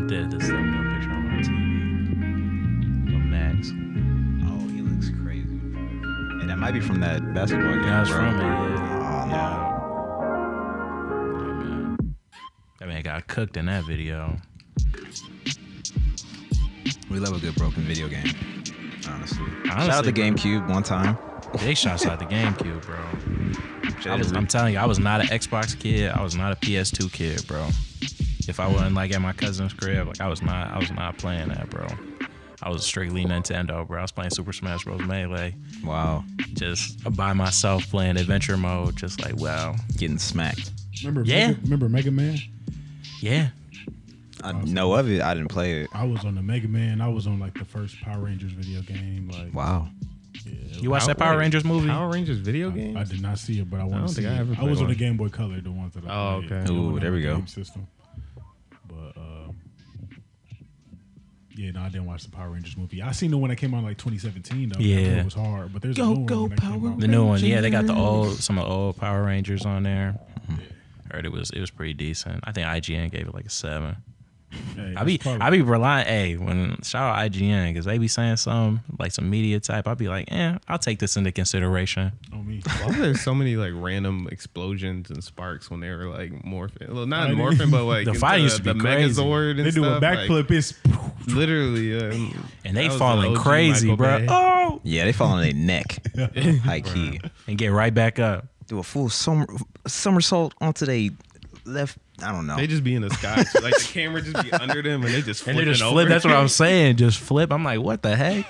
did this thumbnail picture on my TV. Of Max. Oh, he looks crazy. Hey, that might be from that basketball game. Yeah, it's bro. from it. Oh, no. Yeah, man. That man got cooked in that video. We love a good broken video game. Honestly. Shout out to GameCube one time. Big shots out the GameCube, bro. I'm I'm telling you, I was not an Xbox kid. I was not a PS2 kid, bro. If I wasn't like at my cousin's crib, like I was not playing that, bro. I was strictly Nintendo, bro. I was playing Super Smash Bros. Melee. Wow. Just by myself playing adventure mode, just like, wow. Getting smacked. Remember Mega Man? Yeah. I know of it. I didn't play it. I was on the Mega Man. I was on like the first Power Rangers video game. Like, Wow. yeah, You watched that Power Rangers movie? Power Rangers video game? I did not see it, but I want don't to see think I it. ever I was played on the one. Game Boy Color, the ones that I Oh, played. okay. The Ooh, one there on we the go. game system. But yeah, no, I didn't watch the Power Rangers movie. I seen the one that came out in like 2017 though. Yeah. It was hard, but there's a new one that came out. The new one, yeah, they got some of the old Power Rangers on there. Heard it was pretty decent. I think IGN gave it like a 7. Hey, I be relying. When shout out IGN because they be saying some like some media type. I'll be like, I'll take this into consideration. on me. Why were there so many like random explosions and sparks when they were like morphing? Well, not morphing, but like The fight used to be the crazy. Megazord and They do a stuff. backflip. It's Literally, And they that was falling the OG crazy, Michael bro. Bay. Oh, Yeah, they fall on their neck. High key. and get right back up. Do a full somersault onto their left. I don't know. They just be in the sky, so, like the camera just be under them, and they just And they just over. flip. That's what I'm saying. Just flip. I'm like, what the heck?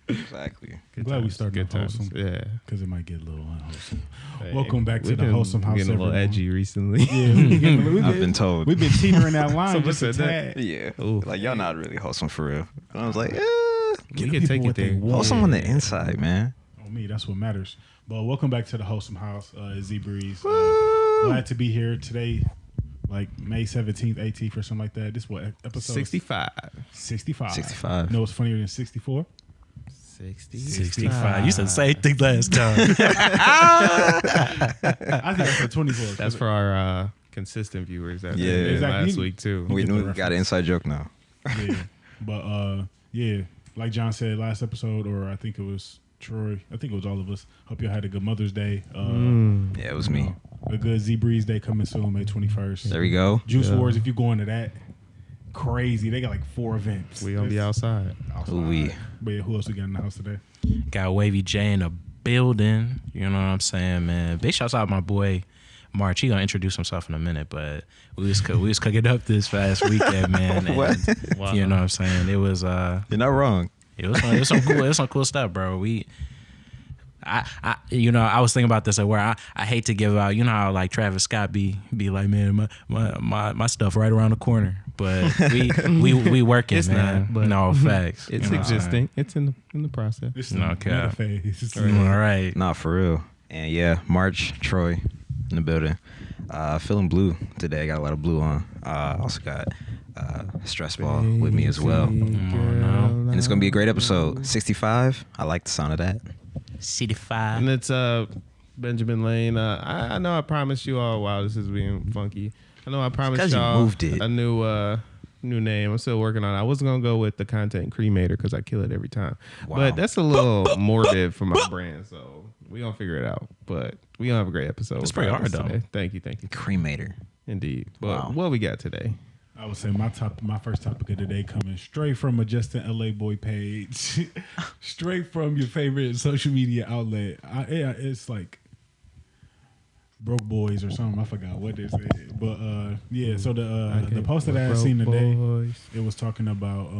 Exactly. I'm glad we started Good with times. Wholesome. Yeah. Because it might get a little unwholesome. Hey, Welcome back to we the been Wholesome House. Getting a little everyone. edgy recently. Yeah, I've been told. We've been teetering that line Someone just a said that. tad. Yeah. Ooh. Like, y'all not really wholesome for real. And I was like, We Give can people take what it they there. want. wholesome on the inside, man. On me, that's what matters. But welcome back to the Wholesome House, Z Breeze. Glad to be here today, like May 17th, 18th, or something like that. This what episode 65. 65. 65. No, it's funnier than 64. 65. You said the same thing last time. I think that's for 24. That's for our consistent viewers. That Yeah. did Exactly. last week too. We get the got an reference. inside joke now. Yeah. But yeah, like John said last episode, or I think it was Troy. I think it was all of us. Hope y'all had a good Mother's Day. Yeah, it was me. A good Z Breeze Day coming soon, May 21st. There we go. Juice Yeah. Wars, if you go into that, crazy. They got like 4 events. We gonna be outside. Ooh-wee. But yeah, who else we got in the house today? Got Wavy J in the building. You know what I'm saying, man. Big shouts out my boy March. He gonna introduce himself in a minute, but we was cooking up this past weekend, man. And, What? Wow. You know what I'm saying? It was You're not wrong. it was some cool stuff, bro. I was thinking about this at where I hate to give out, you know how like Travis Scott be like, man, my stuff right around the corner, but we working, It's man. not, but no facts. It's you know what I'm saying? existing. It's in the process. It's No not cap. a phase. All right. Not for real. And yeah, March, Troy in the building. Feeling blue today. I got a lot of blue on. Also got Stress Ball with me as well. And it's going to be a great episode. 65. I like the sound of that. CD5. And it's Benjamin Lane. I know I promised you all. Wow, this is being funky. I know I promised 'cause you y'all moved it. a new name. I'm still working on it. I wasn't gonna go with the content cremator because I kill it every time. Wow. But that's a little morbid for my brand, so we gonna figure it out. But we gonna have a great episode. It's pretty hard, today. though. Thank you. Cremator. Indeed. But Wow. what we got today? I would say my first topic of the day coming straight from a Justin LA Boy page, straight from your favorite social media outlet. It's like Broke Boys or something. I forgot what they said, but yeah. So the post that I had seen today, it was talking about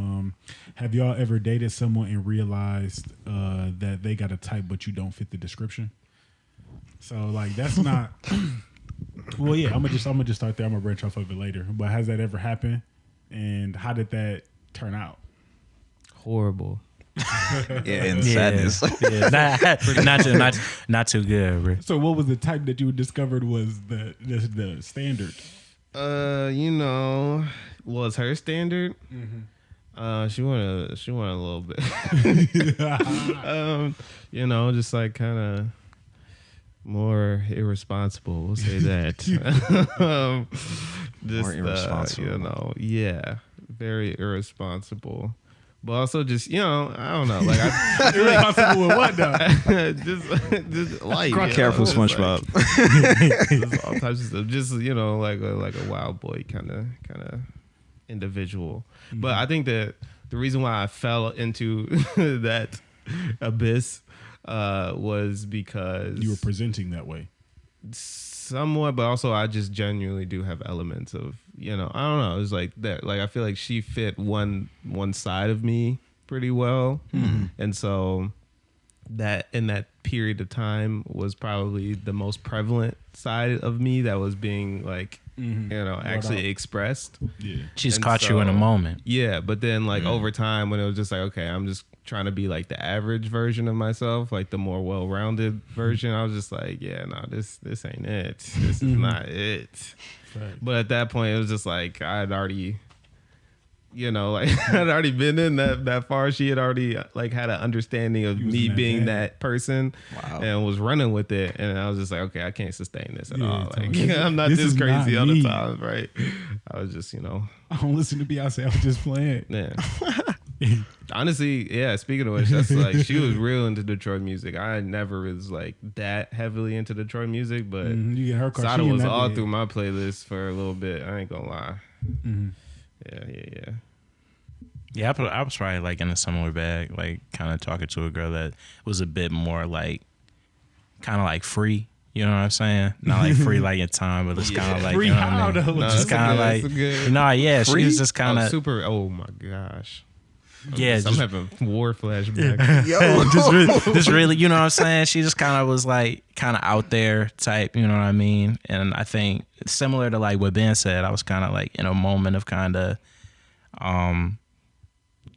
have y'all ever dated someone and realized that they got a type but you don't fit the description? So like that's not. Well, yeah, I'm gonna just start there. I'm gonna branch off of it later. But has that ever happened? And how did that turn out? Horrible. Yeah, and sadness. Yeah, not too good, bro. So, what was the type that you discovered was the standard? Was her standard? She wanted a little bit. Just like kind of more irresponsible. We'll say that. More irresponsible. Yeah. very irresponsible. But also just, I don't know. Like I feel like Irresponsible with what though? just life. Careful, Just SpongeBob. just all types of stuff. Just like a wild boy kind of individual. Mm-hmm. But I think that the reason why I fell into that abyss was because You were presenting that way. somewhat, but also I just genuinely do have elements of, I don't know. It's like that. Like I feel like she fit one side of me pretty well, and so that in that period of time was probably the most prevalent side of me that was being like, actually expressed. Yeah. She's And caught you in a so- moment. Yeah, but then like over time when it was just like, okay, I'm just trying to be like the average version of myself, like the more well-rounded version, I was just like, yeah, no, this ain't it. This is not it. Right. But at that point, it was just like I had already, like I'd already been in that far. She had already like had an understanding of You was me in that being bag. that person, Wow. and was running with it. And I was just like, okay, I can't sustain this at Yeah, all. Like totally. I'm not This this is crazy not all the me. time, right? I was just, I don't listen to Beyonce. I was just playing. yeah. Honestly, yeah. Speaking of which, that's like she was real into Detroit music. I never was like that heavily into Detroit music, but You get her car. Sada she in was that all bed. through my playlist for a little bit. I ain't gonna lie. Mhm. Yeah. Yeah, I was probably like in a similar bag, like kind of talking to a girl that was a bit more like, kind of like free. You know what I'm saying? Not like free like in time, but it's kind of like, Free you know what how, I mean? though? No, Just that's a kind of good- like, that's a good- yeah, Free? she was just kind of, super. Oh my gosh. yeah, I'm just, having war flashbacks. just really, you know what I'm saying? She just kind of was like kind of out there type, you know what I mean? And I think similar to like what Ben said, I was kind of like in a moment of kind of,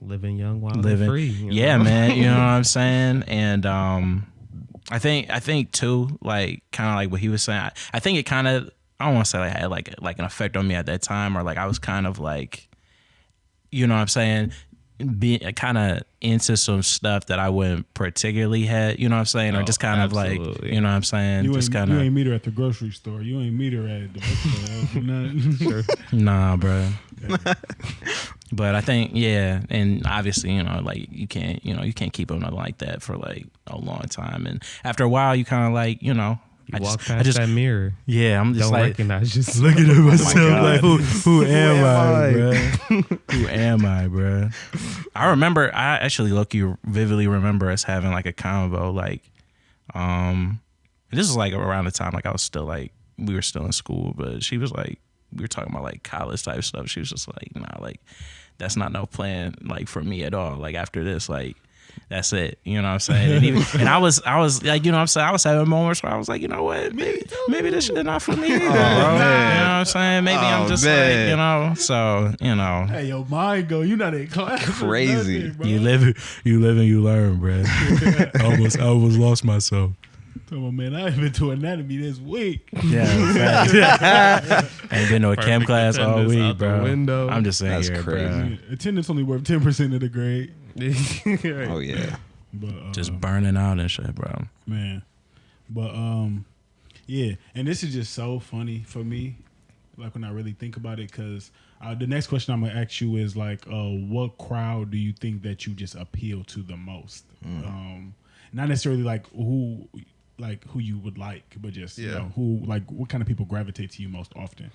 Living young, wild, living, and free. you yeah, know? man, you know what I'm saying? And I think too, like kind of like what he was saying. I think it kind of, I don't want to say like had like an effect on me at that time, or like I was kind of like, you know what I'm saying, being kind of into some stuff that I wouldn't particularly had, you know what I'm saying, or Oh, just kind of like, absolutely. you know what I'm saying, You just ain't, kind you of, ain't meet her at the grocery store. You ain't meet her at the bookstore. Nothing. nah, bro. But I think, yeah, and obviously, like you can't keep up nothing like that for like a long time, and after a while, you kind of like, You walk past that mirror. yeah, I'm just Don't like recognize yourself. looking at myself like, God. who am I, I? bro? Who am I, bro? I actually vividly remember us having like a convo, like, this was like around the time like I was still like, we were still in school, but she was like, we were talking about like college type stuff. She was just like, nah, like that's not no plan like for me at all. Like after this, like that's it. You know what I'm saying? And I was like, you know what I'm saying? I was having moments where I was like, you know what? Maybe this shit not for me either, bro. You know what I'm saying? Maybe I'm just man. like, so, Hey, yo, mind go. You not in class. or Crazy. nothing, bro. you live and you learn, bro. I almost lost myself. Come on, man. I ain't been to anatomy this week. Yeah, ain't been to a chem Perfect class all attendance week, out the bro. window. I'm just saying, That's here, crazy. bro. Attendance only worth 10% of the grade. Oh yeah. But Just burning out and shit, bro. man. But yeah, and this is just so funny for me, like when I really think about it, because the next question I'm gonna ask you is like, what crowd do you think that you just appeal to the most? Not necessarily like who you would like, but just you Yeah. know, who, like, what kind of people gravitate to you most often.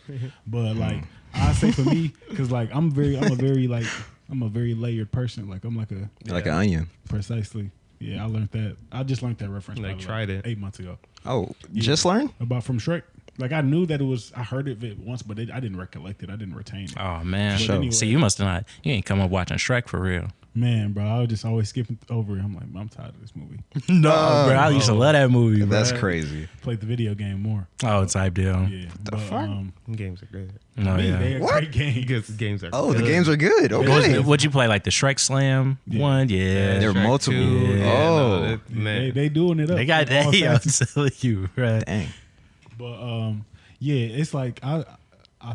But like I say for me, because like I'm a very layered person. Like I'm like a Like an onion. precisely. Yeah, I learned that. I just learned that reference. Like, probably, tried it. 8 months ago. Oh, Yeah. just learn? About from Shrek. Like I knew that it was. I heard of it once, but I didn't recollect it. I didn't retain it. Oh man, But anyway. see, you must not. You ain't come up watching Shrek for real. Man, bro, I was just always skipping over it. I'm like, I'm tired of this movie. No, bro, I used to love that movie. Bro. That's crazy. Played the video game more. Oh, type deal. Yeah, but fuck? Games are good. No, they yeah. are What? great games. Games are Oh, good. the games are good. Okay. What'd you play? Like the Shrek Slam one? Yeah. There are Shrek multiple. 2, Oh. no, man. They doing it up. They got All that. I'm facets. telling you, right? Dang. But yeah, it's like I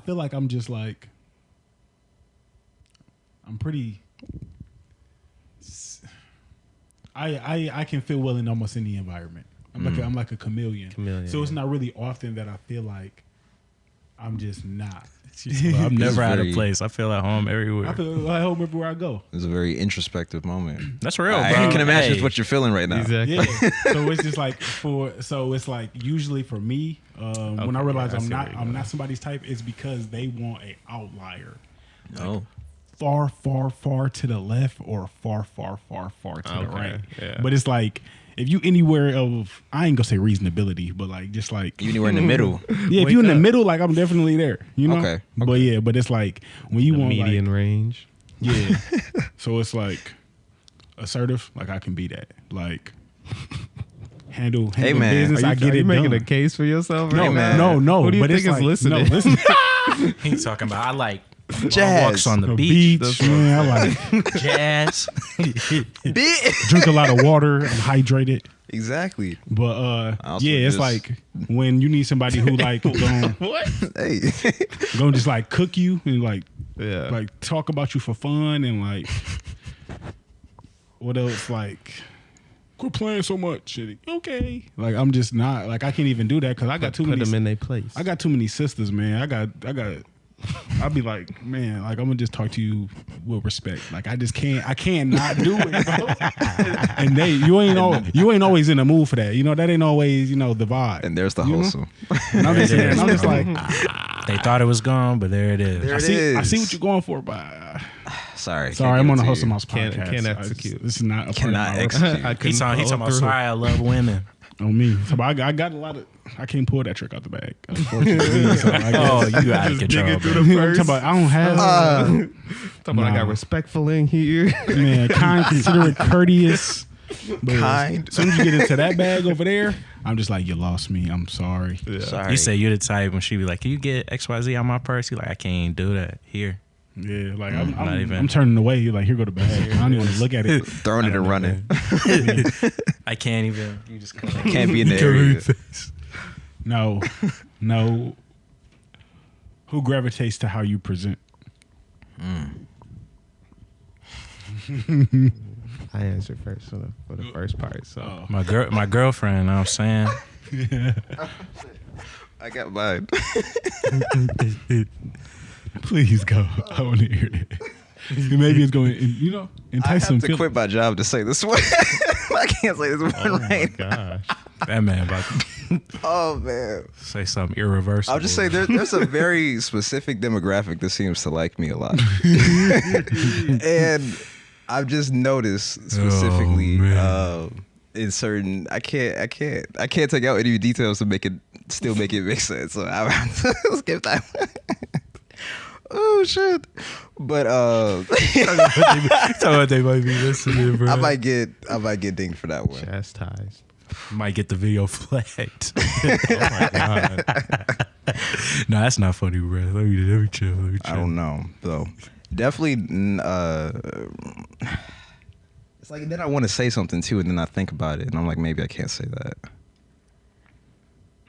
feel like I'm just like I'm pretty. I can feel well in almost any environment. I'm like a chameleon. Chameleon, So it's yeah. not really often that I feel like I'm just not. I'm never out of very- place. I feel at home everywhere. I feel like home everywhere I go. It's a very introspective moment. That's real, bro. I can imagine Hey. what you're feeling right now. Exactly. Yeah. So it's just like it's like usually for me, when I realize yeah, I I'm see where not you're I'm going. not somebody's type, it's because they want a outlier. Oh, Far, far, far to the left or far, far, far, far to the Okay, right. yeah. But it's like if you anywhere of I ain't gonna say reasonability, but like just like you anywhere in the middle. yeah, if Wake you in the up. middle, like I'm definitely there. You know? Okay, But okay. yeah, but it's like when you The want median like range. yeah. So it's like assertive, like I can be that. Like handle Hey, man, business, I get Are you it making done. a case for yourself? No, right man. now? no. Who do you but think it's is like, listening? No, listen, He's talking about I like Jazz. walks on the the beach, beach, man. I like jazz. drink a lot of water. I'm hydrated. Exactly. But also yeah, it's just- like when you need somebody who like going Hey, just like cook you and like Yeah. talk about you for fun and like what else like quit playing so much. And, okay, like I'm just not like I can't even do that because I got too put many. them in their place. I got too many sisters, man. I got. I'll be like, man, like I'm gonna just talk to you with respect. Like I just can't. I can't not do it, bro. And you ain't always in the mood for that. You know that ain't always the vibe. and there's the You know? wholesome. And I'm just There it there, and is, I'm just bro. like, They thought it was gone, but there it is. There I it see is. what you're going for, but Sorry, sorry, I'm on the host Wholesome House podcast. Can't I just- execute. This is not a part Cannot of my execute. I He couldn't talking follow about through. sorry, I love women. on me. So I got a lot of. I can't pull that trick out the bag, unfortunately. So I guess. Oh, you out of control, digging through bro. the I'm talking about, I don't have. Talking about I Nah. got respectful in here. Man, kind, considerate, courteous. But Kind. As soon as you get into that bag over there, I'm just like, you lost me. I'm sorry. Sorry. You say you're the type when she be like, "Can you get XYZ on my purse?" You like, I can't do that here. Yeah, like not even. I'm turning away. You're like, here go the bag. I don't even want to look at it. throwing it and running. I can't even. You just Can't be in the area. No. Who gravitates to how you present? I answered first for the first part. So Oh. My girlfriend. You know what I'm saying. I got mine. Please go. I want to hear it. Maybe it's going to, I entice some have to quit my job to say this one. I can't say this one right. gosh. That man about to Oh man. say something irreversible. I'll just say there's a very specific demographic that seems to like me a lot. And I've just noticed specifically in certain I can't take out any details to make it make sense. So I have to skip that one. Oh shit. But Talking about they might be listening, bro. I might get dinged for that one. Chastised. Might get the video flagged. Oh my god. No, that's not funny, bro. Let me chill. I don't know though. Definitely. It's like then I want to say something too, and then I think about it, and I'm like, maybe I can't say that.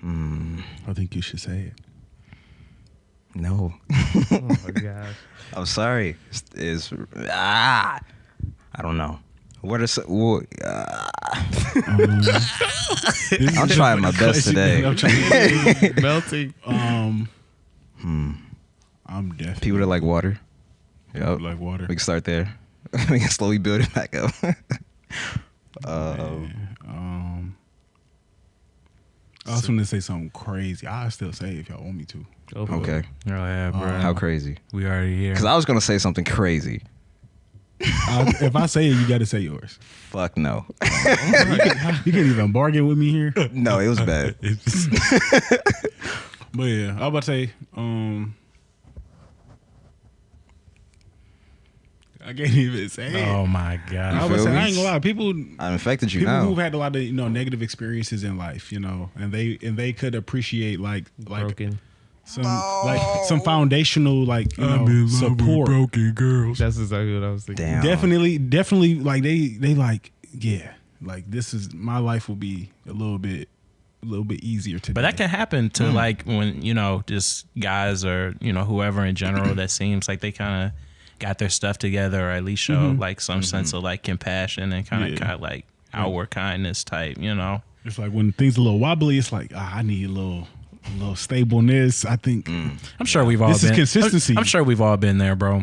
I think you should say it. No, Oh my gosh. I'm sorry. I don't know. What are I'm trying my best today. I'm trying Melting. I'm definitely People that like water. Yep. like water. We can start there. We can slowly build it back up. I was going to say something crazy. I'll still say it if y'all want me to. Go for it. Okay. Oh yeah, bro. How crazy? We already here. Because I was gonna say something crazy. If I say it, you got to say yours. Fuck no. You can't even bargain with me here. No, it was bad. But yeah, I was about to say, I can't even say it. Oh my I god. was about to say, I ain't gonna lie. People I infected you who've now. had a lot of negative experiences in life, and they could appreciate like Broken. some foundational support. broken girls. That's exactly what I was thinking. Damn. Definitely like they like this is my life will be a little bit easier today. But that can happen to like when just guys or whoever in general that seems like they kind of got their stuff together or at least show like some sense of like compassion and kind of like outward kindness type. It's like when things a little wobbly, it's like I need a little a little stableness. I think I'm sure we've all This is been consistency. I'm sure we've all been there, bro.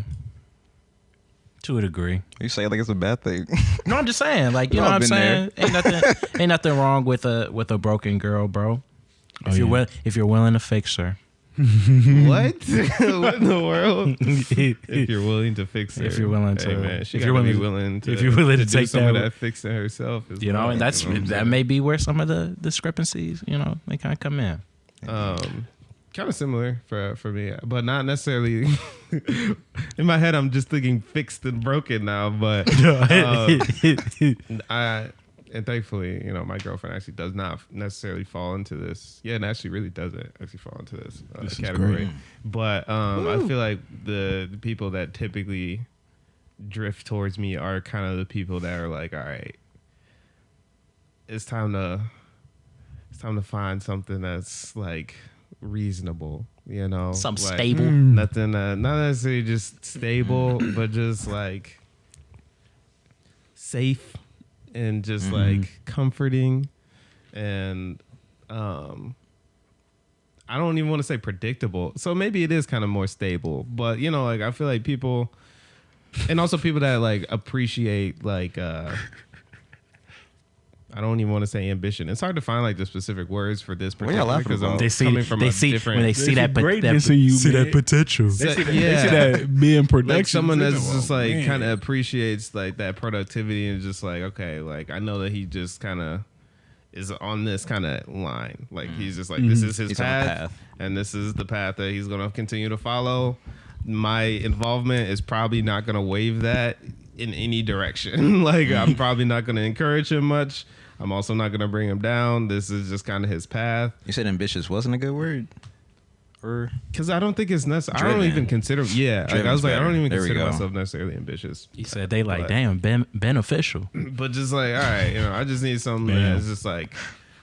To a degree. You say it like it's a bad thing. No, I'm just saying, like, you We've know all what I'm been saying? Ain't nothing wrong with a broken girl, bro. If you're willing to fix her. What? What in the world? If you're willing to fix her. If you're willing to- Hey, man, she if gotta you're be willing- willing to. if you're willing to do take some of that- that fixing herself. As You know, well, and that's you know what I'm that saying? may be where some of the discrepancies, you know, they kind of come in. Kind of similar for me, but not necessarily. In my head, I'm just thinking fixed and broken now. But and thankfully, you know, my girlfriend actually does not necessarily fall into this. Yeah, and actually really doesn't actually fall into this, This is category. great. But I feel like the people that typically drift towards me are kind of the people that are like, all right, it's time to find something that's like reasonable, you know, Something like, stable. nothing, not necessarily just stable, but just like safe and just like comforting, and I don't even want to say predictable. So maybe it is kind of more stable, but you know, like I feel like people, and also people that like appreciate like I don't even want to say ambition. It's hard to find like the specific words for this What are y'all particular laughing because I'm about? They see coming from they a see different. when they see that greatness in you, man. potential. They see Yeah. that being production. Like someone that's just like man. kind of appreciates like that productivity and just like, okay, like I know that he just kind of is on this kind of line. Like he's just like, this is his He's on a path, path. and this is the path that he's going to continue to follow. My involvement is probably not going to waive that in any direction. Like I'm probably not going to encourage him much. I'm also not going to bring him down. This is just kind of his path. You said ambitious wasn't a good word? Or Because I don't think it's necessary. I don't Driven. even consider. Yeah, like I Driven's was like, I don't better. even There we consider go. myself necessarily ambitious. He said they like, But- damn, beneficial. But just like, all right, you know, I just need something Bam. that's just like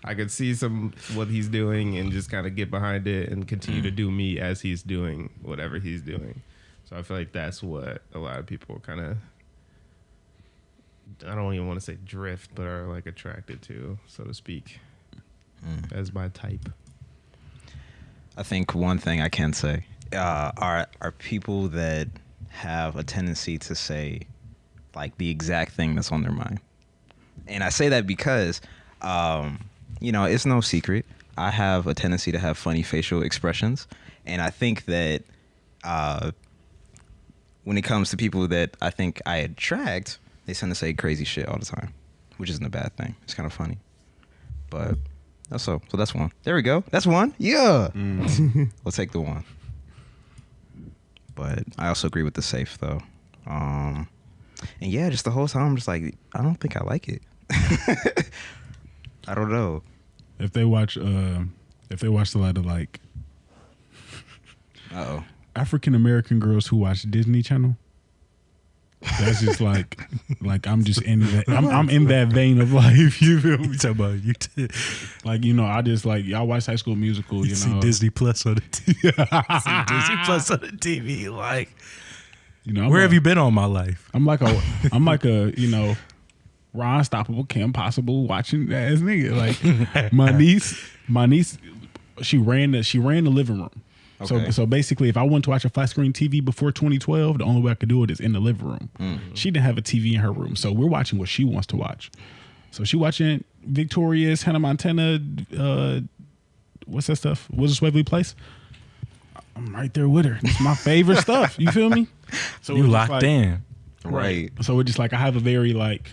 I could see some what he's doing and just kind of get behind it and continue to do me as he's doing whatever he's doing. So I feel like that's what a lot of people kind of, I don't even want to say drift, but are like attracted to, so to speak, as my type. I think one thing I can say are people that have a tendency to say like the exact thing that's on their mind. And I say that because, you know, it's no secret. I have a tendency to have funny facial expressions. And I think that when it comes to people that I think I attract, they tend to say crazy shit all the time, which isn't a bad thing. It's kind of funny. But that's so that's one. There we go. That's one. Yeah. We'll take the one. But I also agree with the safe though. And yeah, just the whole time I'm just like, I don't think I like it. I don't know. If they watch a lot of like Uh-oh. African American girls who watch Disney Channel, that's just like I'm just in that I'm in that vein of life. You feel me? Talking about you. Like, you know, I just like y'all watch High School Musical. You know, Disney Plus on the TV. Disney Plus on the TV. Like, you know, where have you been all my life? I'm like a you know, Ron Stoppable, Kim Possible watching ass nigga. Like my niece, she ran the living room. Okay. So basically, if I wanted to watch a flat screen TV before 2012, the only way I could do it is in the living room. She didn't have a TV in her room, so we're watching what she wants to watch. So she watching Victorious, Hannah Montana, what's that stuff? Wizards Waverly Place. I'm right there with her. It's my favorite stuff. You feel me? So You it's just locked like- in. Right. So it's just like I have a very like,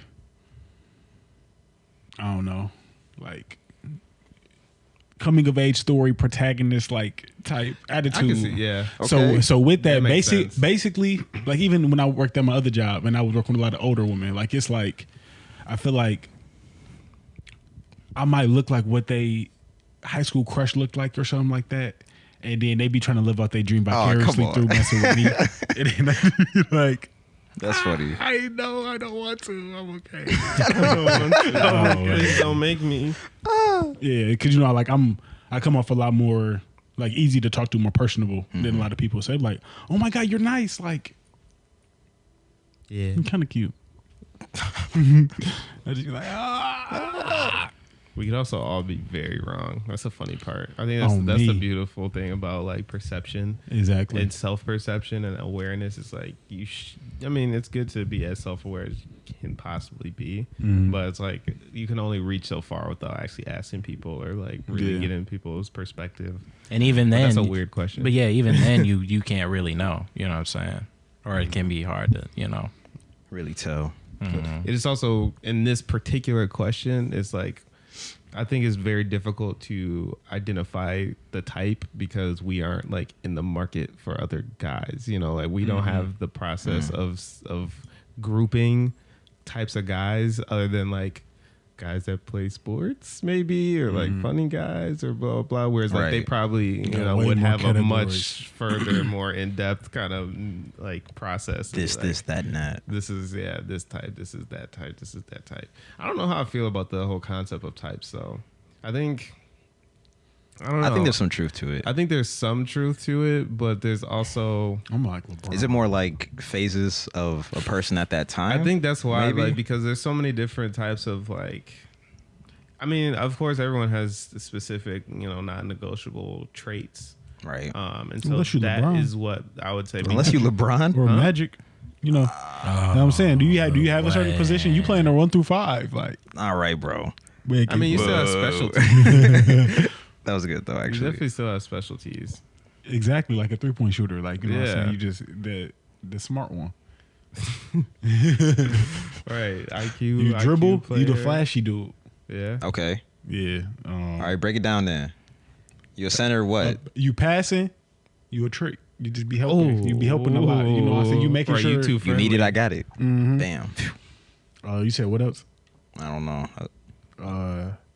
I don't know, like coming of age story protagonist like type attitude. I can see, yeah. Okay. So with that, That makes sense. basically, like even when I worked at my other job and I was working with a lot of older women, like it's like I feel like I might look like what they high school crush looked like or something like that, and then they be trying to live out their dream vicariously on. through messing with me. And then I be like, That's funny. I know I don't want to. I'm okay. Please don't make me. Yeah, because you know, like I come off a lot more like easy to talk to, more personable than a lot of people say. Like, oh my god, you're nice. Like, Yeah. you're kind of cute. I just be like, ah. We could also all be very wrong. That's the funny part. I think that's the beautiful thing about like perception. Exactly. And self-perception and awareness is like I mean, it's good to be as self-aware as you can possibly be, but it's like you can only reach so far without actually asking people or like really getting people's perspective. And even then, that's a weird question. But yeah, even then, you can't really know. You know what I'm saying? Or it can be hard to really tell. It is also in this particular question. It's like, I think it's very difficult to identify the type because we aren't like in the market for other guys. Like we don't have the process of grouping types of guys other than like guys that play sports maybe or like funny guys or blah blah. Whereas like they probably would have a much further, more in depth kind of like process. This that and that. This is this type. This is that type. This is that type. I don't know how I feel about the whole concept of types though. I don't know. I think there's some truth to it. I think there's some truth to it, but there's also. I'm like LeBron. Is it more like phases of a person at that time? I think that's why, maybe? like, because there's so many different types of like. I mean, of course, everyone has the specific, non-negotiable traits, right? And so Unless you that LeBron. is what I would say. Unless you LeBron or Magic. You know what I'm saying? Do you have a certain position? You playing a 1 through 5, like. All right, bro. I mean, you still have specialties. That was good though. You Actually, definitely still have specialties. Exactly, like a 3-point shooter. Like what I'm saying? You just the smart one. Right, IQ. You IQ dribble. player. You the flashy dude. Yeah. okay. Yeah. All right, break it down then. You a center? What? You passing? You a trick? You just be helping. You be helping a lot. You know what I'm saying? You making Right, sure. you too You need it. I got it. Mhm. Damn. You said what else? I don't know.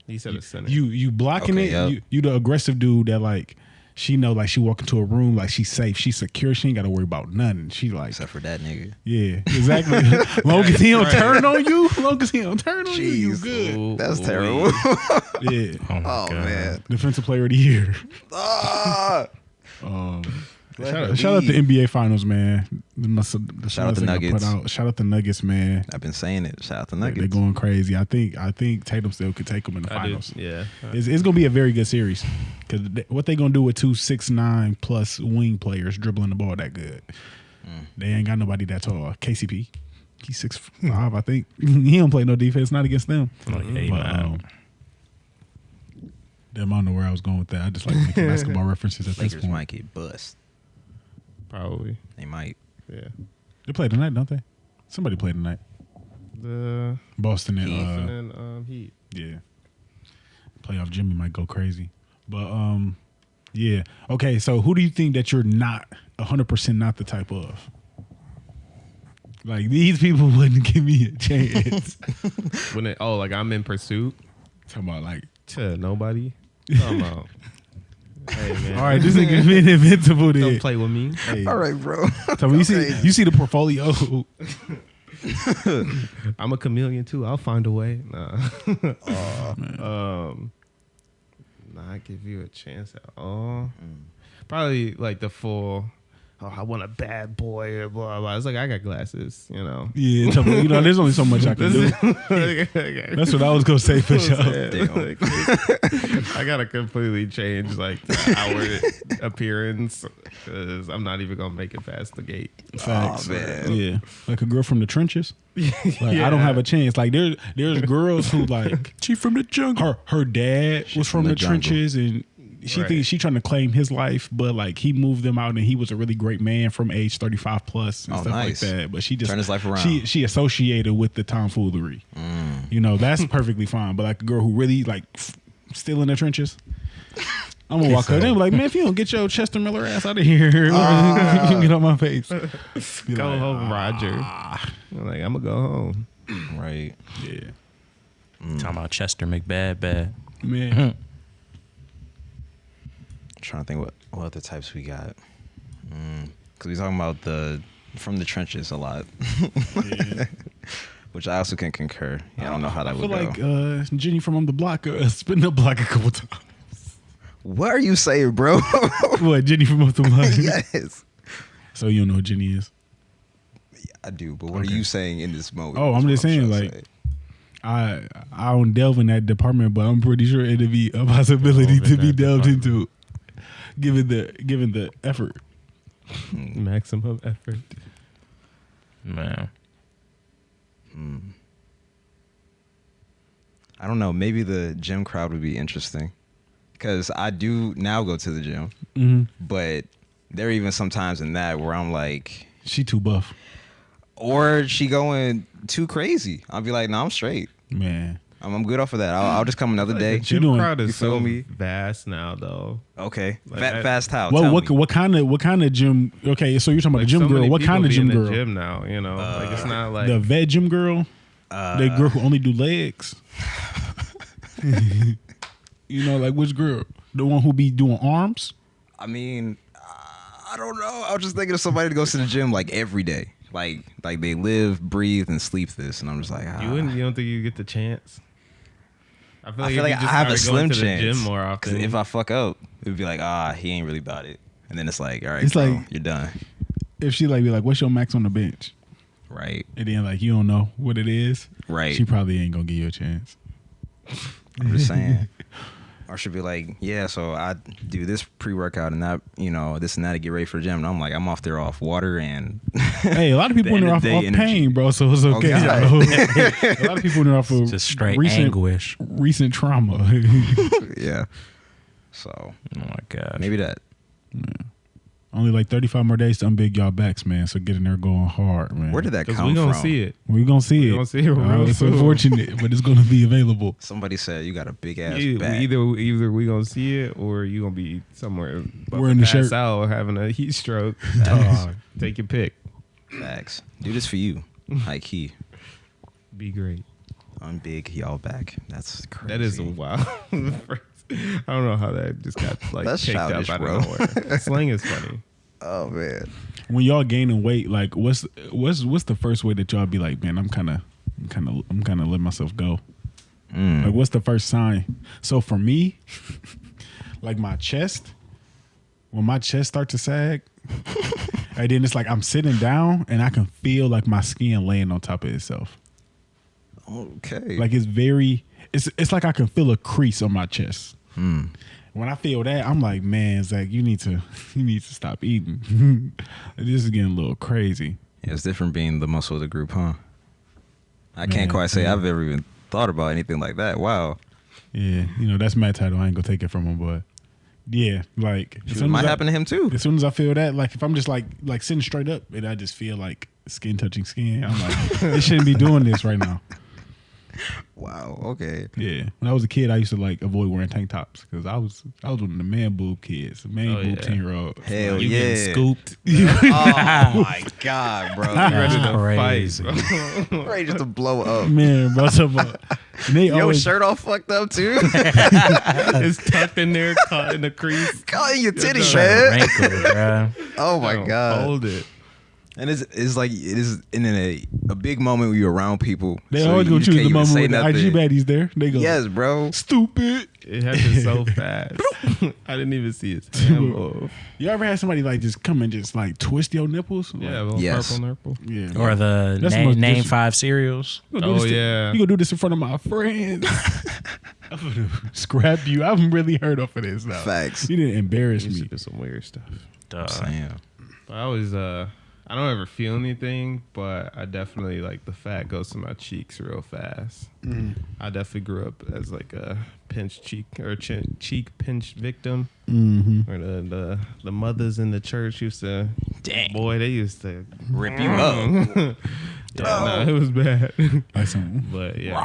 He said a center. You blocking Okay, it. yep. You the aggressive dude that like she know like she walk into a room like she's safe, she's secure, she ain't got to worry about nothing. She like Except for that nigga. yeah, exactly. Long as he don't turn on you, long as he don't turn on you Jeez. good. That's terrible. Yeah. Oh, my Oh God. man. Defensive player of the year. Ah! Shout out to NBA Finals, man. Shout out the Nuggets. Shout out the Nuggets, man. I've been saying it. Shout out to They're Nuggets. going crazy. I think Tatum still could take them in the I finals. did. Yeah. It's gonna be a very good series because what they gonna do with 2 6'9" plus wing players dribbling the ball that good? They ain't got nobody that tall. KCP, he's 6'5", I think. He don't play no defense, not against them. Like, hey, But, man. damn, I don't know where I was going with that. I just like making basketball references at this Lakers point. might get bust. Probably. They might. Yeah. They play tonight, don't they? Somebody played tonight. The Boston and Boston and Heat. yeah. Playoff Jimmy might go crazy. But yeah. Okay, so who do you think that you're not 100% not the type of? Like these people wouldn't give me a chance. Like I'm in pursuit Talking about like, to nobody. Talking about, hey man, all right, this nigga been invincible don't then. play with me. Hey. All right, bro. So when you see the portfolio. I'm a chameleon too. I'll find a way. Nah. Not give you a chance at all. Probably like the full. Oh, I want a bad boy or blah blah. It's like I got glasses, Yeah, there's only so much I can do. That's what I was gonna say for sure. Damn. I gotta completely change like the outward appearance because I'm not even gonna make it past the gate. Facts. Oh, man. Yeah, like a girl from the trenches. Like I don't have a chance. Like there's girls who like She from the jungle. her dad was from the jungle. trenches and she Right. thinks she trying to claim his life, but like he moved them out and he was a really great man from age 35 plus and Oh, stuff nice. like that. But she just Turn his life around. She associated with the tomfoolery. That's perfectly fine. But like a girl who really like still in the trenches. I'm gonna walk her in and be like, man, if you don't get your Chester Miller ass out of here, you can get on my face. Be Go like, home, Roger. I'm like, I'm gonna go home. Right. yeah, Talking about Chester McBad. man. Trying to think what other types we got. Because we talking about from the trenches a lot. Yeah. Which I also can concur. Yeah, I don't know how that I would feel go. like Jenny from On the Block spin the block a couple times. What are you saying, bro? What, Jenny from Off the Block? Yes. So you don't know who Jenny is? I do, but what are you saying in this moment? Oh, I'm That's just what saying, trying to like, say. I don't delve in that department, but I'm pretty sure it'd be a possibility to be delved into, given the effort. Maximum effort. Man. I don't know. Maybe the gym crowd would be interesting, because I do now go to the gym, but there are even some times in that where I'm like, she too buff, or she going too crazy. I'll be like, no, I'm straight. Man, I'm good off of that. I'll just come another day. The gym doing? crowd You is feel so me? vast now, though. Okay, Like fast how? Well, Tell what me. what kind of gym? Okay, so you're talking about Like the gym so girl. many What kind of people gym be in girl? the gym now, you know, like it's not like The vet gym girl. The girl who only do legs. You know, like which girl? The one who be doing arms? I mean, I don't know. I was just thinking of somebody that goes to the gym like every day, like they live, breathe, and sleep this, and I'm just like, you don't think you get the chance? I feel I like, feel if like you I just have a started going slim to the chance gym more because often. if I fuck up, it would be like, he ain't really about it, and then it's like, all right, It's bro, like- you're done, If she like be like, what's your max on the bench? right? And then like you don't know what it is, Right. She probably ain't gonna give you a chance. I'm just saying. Or should be like, yeah, so I do this pre-workout and that, this and that to get ready for the gym. And I'm like, I'm off there off water and Hey, a lot of people in there off end-of-the-day energy. pain, bro. So it's okay. God. a lot of people in there off of Just straight recent, anguish. recent trauma. yeah. So Oh my gosh. maybe that. Only like 35 more days to unbig y'all backs, man. So get in there going hard, man. Where did that because come we from? gonna see it. we gonna see We it? gonna see it real It's soon. unfortunate, but it's gonna be available. Somebody said you got a big ass Yeah, back. either we gonna see it or you gonna be somewhere about Wearing to the pass shirt. out or having a heat stroke. Dog. Take your pick. Facts. Do this for you. High key. Be great. I'm big, y'all back. That's crazy. That is a wild. I don't know how that just got like That's picked childish, up out bro. of nowhere. Slang is funny. Oh man. When y'all gaining weight, like what's the first way that y'all be like, man, I'm kind of letting myself go. Like what's the first sign? So for me, like my chest, when my chest starts to sag, and then it's like I'm sitting down and I can feel like my skin laying on top of itself. Okay. Like it's like I can feel a crease on my chest. When I feel that, I'm like, man, Zach, you need to stop eating. This is getting a little crazy. Yeah, it's different being the muscle of the group, huh? I can't quite say I've ever even thought about anything like that. Wow. Yeah, that's my title. I ain't gonna take it from him, but yeah, like It might happen to him too. As soon as I feel that, like if I'm just like sitting straight up and I just feel like skin touching skin, I'm like, they shouldn't be doing this right now. Wow. Okay. Yeah, when I was a kid, I used to like avoid wearing tank tops because I was one of the man boob kids, man Oh, boob yeah. 10-year-old. Hell You yeah. getting scooped. Oh my god, bro. That's Ready to crazy. fight, bro. Ready just to blow up. Man, bro, so, and they Yo, always shirt all fucked up too. It's tucked in there, caught in the crease. Call your titty, no. man. Wrinkle, bro. Oh my Don't god. hold it. And it's like it is in a big moment when you're around people. they so always you gonna choose can't the even moment say when the nothing. IG baddies there. They go, Yes, bro. stupid. It happened so fast. I didn't even see his hand move. You ever had somebody like just come and just like twist your nipples? Yeah, Like, Yes. purple. yeah. Or the That's the most name dis- 5 cereals. You gonna do Oh, this yeah. you gonna do this in front of my friends? I'm gonna scrap you. I'm really hurt off of this now. Facts. You didn't embarrass Used to me. do some weird stuff. Duh. Damn. But I always, I don't ever feel anything, but I definitely like the fat goes to my cheeks real fast. I definitely grew up as like a pinched cheek or cheek pinch victim. Where the mothers in the church used to, Dang. boy, they used to Rip you up. Yeah, no, it was bad. Like some, But yeah, no,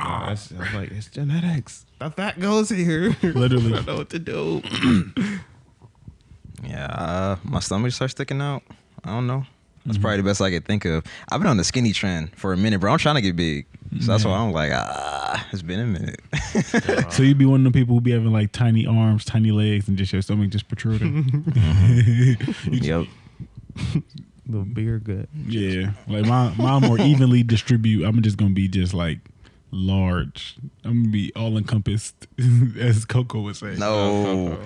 I'm like, it's genetics. The fat goes here. Literally. I don't know what to do. Yeah, my stomach starts sticking out. I don't know. That's probably the best I could think of. I've been on the skinny trend for a minute, bro. I'm trying to get big. So that's why I'm like, it's been a minute. so you be one of the people who be having like tiny arms, tiny legs, and just your stomach just protruding. Yep. The beer gut. Yeah, like mine more evenly distribute. I'm just gonna be just like large. I'm gonna be all encompassed, as Coco would say. No.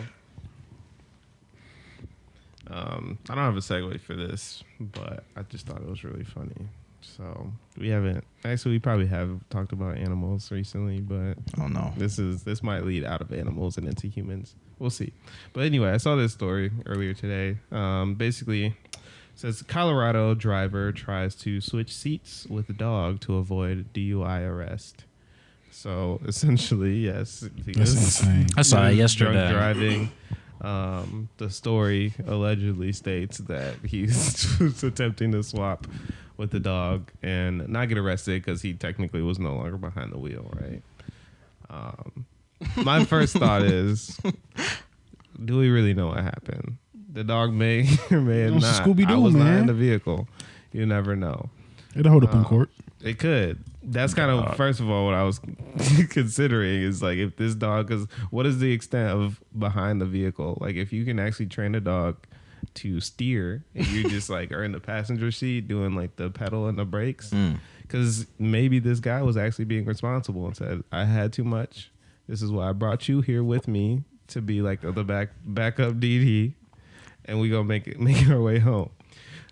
I don't have a segue for this, but I just thought it was really funny. So we haven't. Actually, we probably have talked about animals recently, but Oh no. this might lead out of animals and into humans. We'll see. But anyway, I saw this story earlier today. Basically, it says Colorado driver tries to switch seats with a dog to avoid DUI arrest. So essentially, yes, That's insane. I saw it he was yesterday. drunk driving. The story allegedly states that he's was attempting to swap with the dog and not get arrested because he technically was no longer behind the wheel, right? My first thought is, do we really know what happened? The dog may or may have not. Scooby-Doo, I was not man. in the vehicle. You never know. It'll hold up in court. It could. That's kind of, first of all, what I was considering is like if this dog, because what is the extent of behind the vehicle? Like if you can actually train a dog to steer and you just like are in the passenger seat doing like the pedal and the brakes, because maybe this guy was actually being responsible and said, I had too much. This is why I brought you here with me to be like the backup DD, and we gonna make our way home.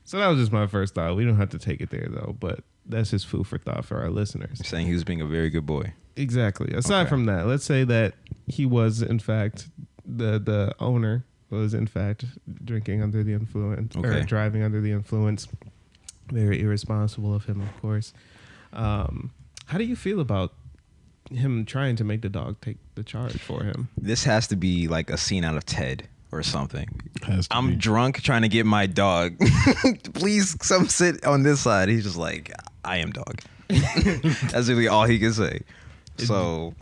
So that was just my first thought. We don't have to take it there though, but that's just food for thought for our listeners. Saying he was being a very good boy. Exactly. Aside from that, let's say that he was in fact the owner was in fact drinking under the influence or driving under the influence. Very irresponsible of him, of course. How do you feel about him trying to make the dog take the charge for him? This has to be like a scene out of Ted or something. I'm be. drunk trying to get my dog. Please come sit on this side. He's just like, I am dog. That's really all he can say. So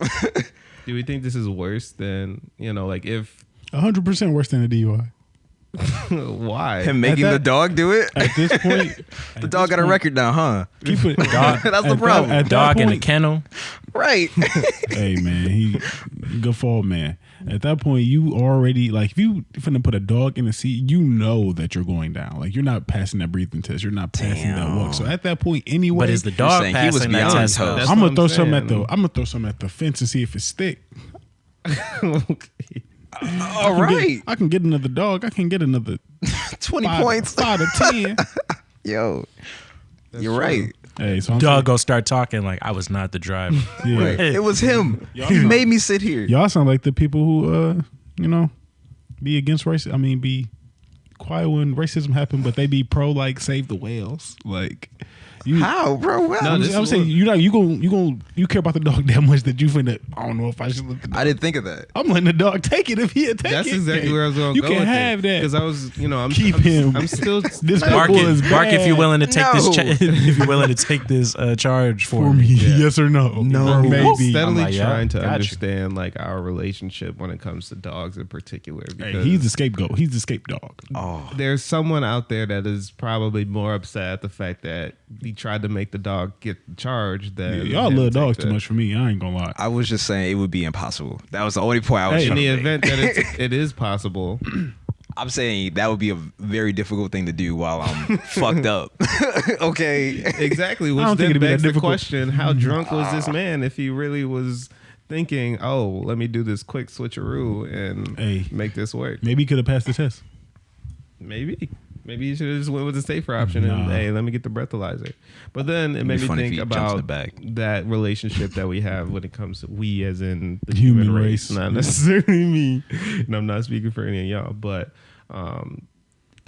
Do we think this is worse than, like if 100% worse than a DUI. why? him making the dog do it? At this point, The dog got a record now, huh? keep it. Dog, That's the problem. At that dog in a point, kennel. Right. hey man, he good fall man. At that point, you already like if you finna put a dog in a seat, you know that you're going down. Like you're not passing that breathing test, you're not passing that walk. So at that point, anyway, But is the dog saying he was passing that beyond test? toast. though? That's I'm what gonna throw I'm something at saying. I'm gonna throw something at the fence and see if it stick. Okay. All right. I can get another dog. I can get another 20 5 points. 5 to 10. Yo. You're true. right. Hey, so I'm Dog saying, gonna start talking like I was not the driver. yeah. Right. It was him. Y'all He know. made me sit here. Y'all sound like the people who be against racism. I mean, be quiet when racism happened, but they be pro like save the whales. Like you, How, bro? What? No, this I'm is saying you care about the dog that much that you finna. I don't know if I should let the dog. I didn't think of that. I'm letting the dog take it if he take That's it. exactly where I was going to You go. can with have that. because I was, I'm Keep I'm, him. I'm still This Mark people is it. Mark if you're bad willing to take this. No. If you're willing to take this charge for for me. Yeah. Yes or no? No. Or maybe. steadily I'm like, yeah, trying to got you. understand like our relationship when it comes to dogs in particular. Hey, Because he's the scapegoat. He's the scape dog. Oh. there's someone out there that is probably more upset at the fact that he tried to make the dog get charged than Y'all him love take dogs the- too much for me. I ain't gonna lie. I was just saying it would be impossible. That was the only point I was Hey, trying In the to make. event that it is possible, I'm saying that would be a very difficult thing to do while I'm fucked up. Okay. exactly. Which don't think then it'd be that begs the difficult. question: how drunk was this man if he really was thinking, "Oh, let me do this quick switcheroo and Hey. make this work"? Maybe he could have passed the test. Maybe you should have just went with the safer option and Nah. hey, let me get the breathalyzer. But then it be made me funny if think he jumps in the about back. that relationship that we have when it comes to we as in the Human human race. race, not necessarily me. And I'm not speaking for any of y'all, but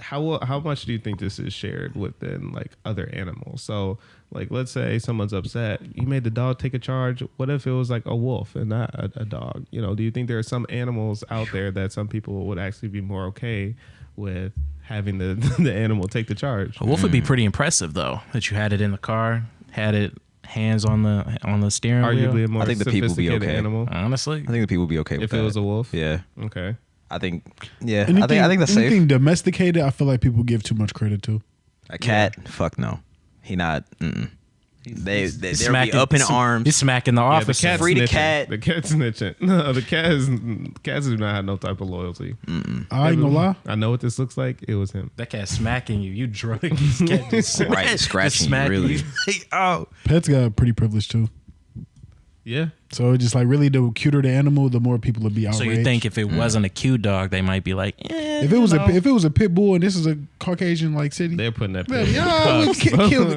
how much do you think this is shared within like other animals? So like let's say someone's upset, you made the dog take a charge. What if it was like a wolf and not a dog? Do you think there are some animals out there that some people would actually be more okay with having the the animal take the charge? A wolf would be pretty impressive though. That you had it in the car, had it hands on the steering Arguably wheel. a more I think the people would be sophisticated okay. animal. Honestly, I think the people would be okay with If that. it was a wolf, Yeah. okay. I think I think that's anything safe. domesticated, I feel like people give too much credit to. A cat? Fuck no. He not. They'll be smacking up in He's arms. smacking the Yeah, the officer. cat's Free the snitching. cat. The cat's snitching. No, cats do not have no type of loyalty. I ain't gonna lie. I know what this looks like. It was him. That cat smacking you. You drunk. This cat just Right, scratching you, smacking really. you. Like, oh, Pets got pretty privileged too. Yeah. So it's just like really, the cuter the animal, the more people would be outraged. So you think if it wasn't a cute dog, they might be like, if it was a pit bull and this is a Caucasian like city, They're putting that yeah, pit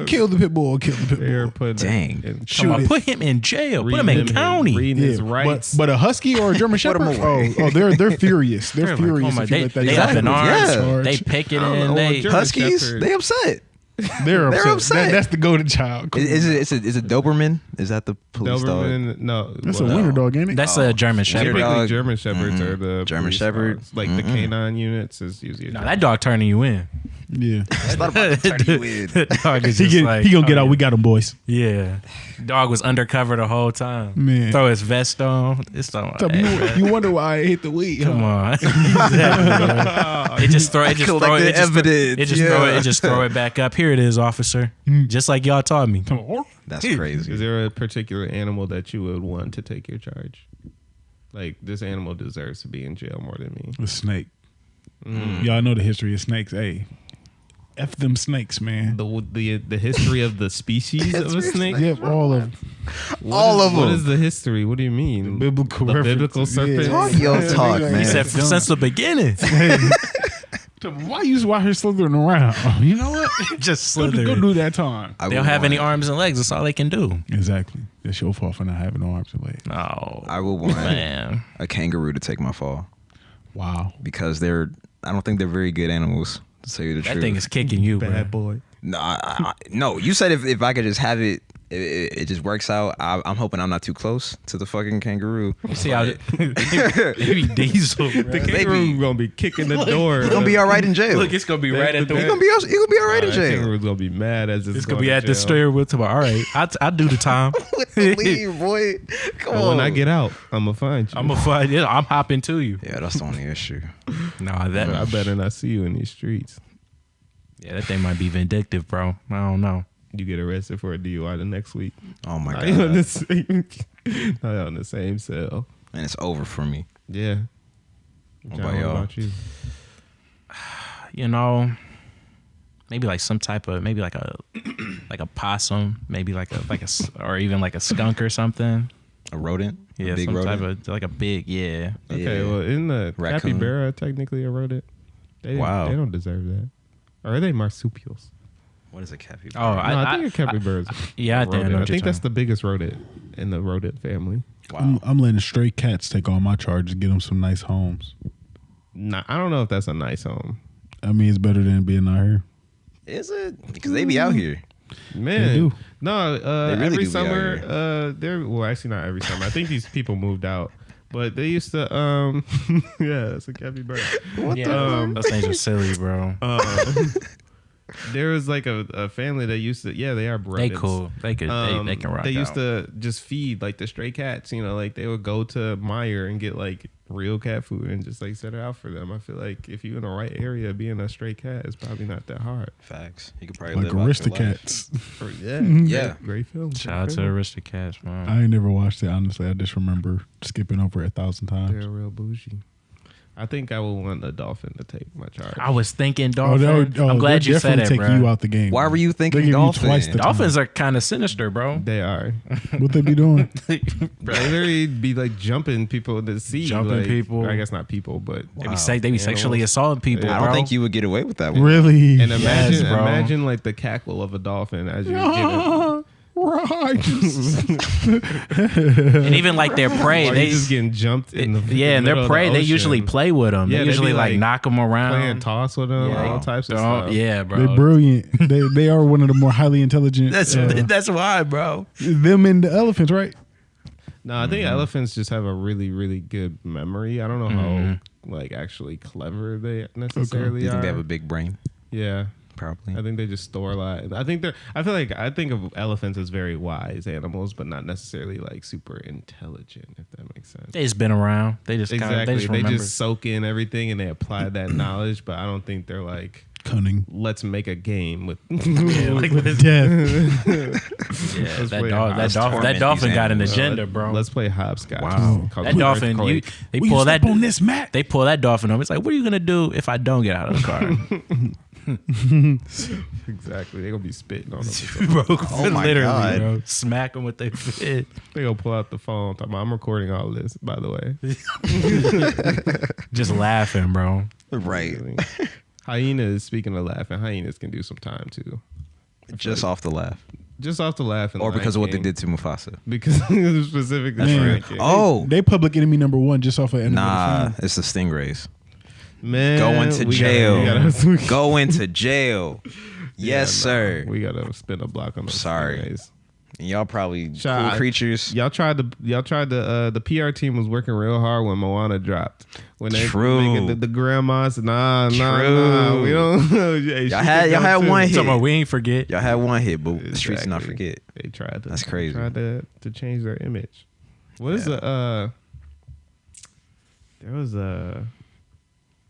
kill the pit bull, kill the pit They're bull. putting Dang. that in- Shoot it. put him in jail, put him in county. Reading his Yeah, rights. but a husky or a German Shepherd, they're furious. They're furious. Oh my, if you they let that they dog up in arms. Yeah. They pick it I don't in. know, They German Huskies, Shepherd. they upset. They're upset. upset. That's the golden child. Is it Doberman? Is that the police dog? Doberman, no. That's a winter dog, ain't it? that's a German Shepherd. Winter Typically dog. German Shepherds are the German police Shepherd. dogs. Like the canine units is usually a No, German. that dog turning you in. Yeah. It's not about to turn you in. That dog is He just gonna get oh, out. We got him, boys. Yeah, dog was undercover the whole time. Man. Throw his vest on. It's on. You wonder why I hit the weed. Come on. Exactly. It just throw it. Collect the evidence. It just throw it back up. Here it is, officer. Just like y'all taught me. Come on. That's Is crazy. there a particular animal that you would want to take your charge? Like, this animal deserves to be in jail more than me. A snake. Y'all know the history of snakes. Hey, F them snakes, man. The history of the species of a snake? Yep, all of them. All of What them. is the history? What do you mean? Biblical The references. biblical serpent? Talk your talk, He man. He said since the beginning. Why you out here slithering around? You know what? Just Go slither. do that time. I They don't would have any want- arms and legs. That's all they can do. Exactly. It's your fault for not having no arms and legs. Oh, I would want man. a kangaroo to take my fall Wow. because I don't think they're very good animals. To tell you the That truth. thing is kicking you, Bad bro. boy. No, no. You said if I could just have it, it just works out. I'm hoping I'm not too close to the fucking kangaroo. You see how maybe Diesel. The Bro. kangaroo gonna be kicking the door. He's gonna be all right in jail. Look, it's gonna be right at the. He gonna be all right in That jail. kangaroo's gonna be mad as It's gonna be at the store. stair with tomorrow. All right, I do the time. With the lead, boy. Come And on. when I get out, I'm gonna find you. I'm gonna find it. I'm hopping to you. Yeah, that's the only issue. Nah, that I better not see you in these streets. yeah, that thing might be vindictive, bro. I don't know. You get arrested for a DUI the next week. Oh my Not on the god. same, not on the same cell. And it's over for me. Yeah. What John, about what y'all? about you? You know, maybe like some type of maybe like a possum, maybe or even like a skunk or something. A rodent? Yeah, A big some rodent? type of like a big yeah. Okay, Yeah. well, isn't the Raccoon. capybara technically a rodent? They Wow. They don't deserve that. Or are they marsupials? What is a capybara? Oh, No, I think a capybara is yeah, I a think I know rodent. I what you're think that's talking- the biggest rodent in the rodent family. I'm letting stray cats take all my charges, get them some nice homes. Nah, I don't know if that's a nice home. I mean, it's better than being out here. Is it? Because they be out here. Man, They do. no. They really Every do be out summer, they're well, actually not every summer. I think these people moved out, but they used to. Yeah, that's a capybara. Yeah, those things are silly, bro. There was like a family that used to. Yeah, they are They rodents. cool. They could. They can rock. They used out. to just feed like the stray cats. You know, like they would go to Meijer and get like real cat food and just like set it out for them. I feel like if you're in the right area, being a stray cat is probably not that hard. Facts. You could probably Like live out your life. Aristocats. Yeah, Yeah. great film. Shout out to Aristocats, man. I ain't never watched it, honestly. I just remember skipping over it 1,000 times. They're real bougie. I think I would want a dolphin to take my charge. I was thinking Oh, dolphin. I'm glad they'll you said definitely it, take bro. you out the game. Why were you thinking They give you dolphin? twice the time. Dolphins are kind of sinister, bro. They are. What they be doing? They literally be like jumping people in the sea. Jumping like- people. I guess not people, but They be sexually Animals. assaulting people. I bro. don't think you would get away with that one. Really? And imagine, bro. imagine like the cackle of a dolphin as you get Right. And even like their prey, Or they you just getting jumped in the yeah, and middle their of prey, the they ocean. usually play with them. Yeah, they they usually be, like like, knock them around. playing toss with them, all types of Don't- stuff. Yeah, bro. They're brilliant. They are one of the more highly intelligent. That's why, bro. them and the elephants, right? No, I think elephants just have a really, really good memory. I don't know how like actually clever they necessarily Do you are. think they have a big brain? Yeah. Probably. I think they just store a lot. I think I think of elephants as very wise animals, but not necessarily like super intelligent, if that makes sense. They just been around. They just kind of Exactly. they just They remember. just soak in everything and they apply that knowledge, but I don't think they're like, Cunning. let's make a game with like this. Death. Yeah, Let's that play dog, that Let's dolphin, torment that dolphin these got an animals. agenda, bro. Let's play hopscotch. Wow. Called That dolphin, Earthquake. they Will pull you that step on this mat? They pull that dolphin up. It's like, what are you gonna do if I don't get out of the car? Exactly. They gonna be spitting on them. Bro, Oh my literally, God. bro. Smack them with their fit. They gonna pull out the phone. Talking about, I'm recording all this, by the way. Just laughing, bro. Right. Hyenas, speaking of laughing, hyenas can do some time too. Just off the laugh. Just off the laugh. Or because of what they did to Mufasa. Because specifically. Man. Lion King. Oh. They public enemy number one just off of animated Nah, film. it's the stingrays. Man. Going to we jail. gotta- Going to jail. Yes, sir. We gotta spin a block on those. Sorry. stingrays. And y'all probably Shot. cool creatures. Y'all tried the PR team was working real hard when Moana dropped. When they True. making the grandmas, nah, True. we don't. Hey, Y'all had one hit. Talking about we ain't forget. Y'all had one hit, but the streets did not Exactly. forget. They tried to. That's crazy. They tried to change their image. What is Yeah. There was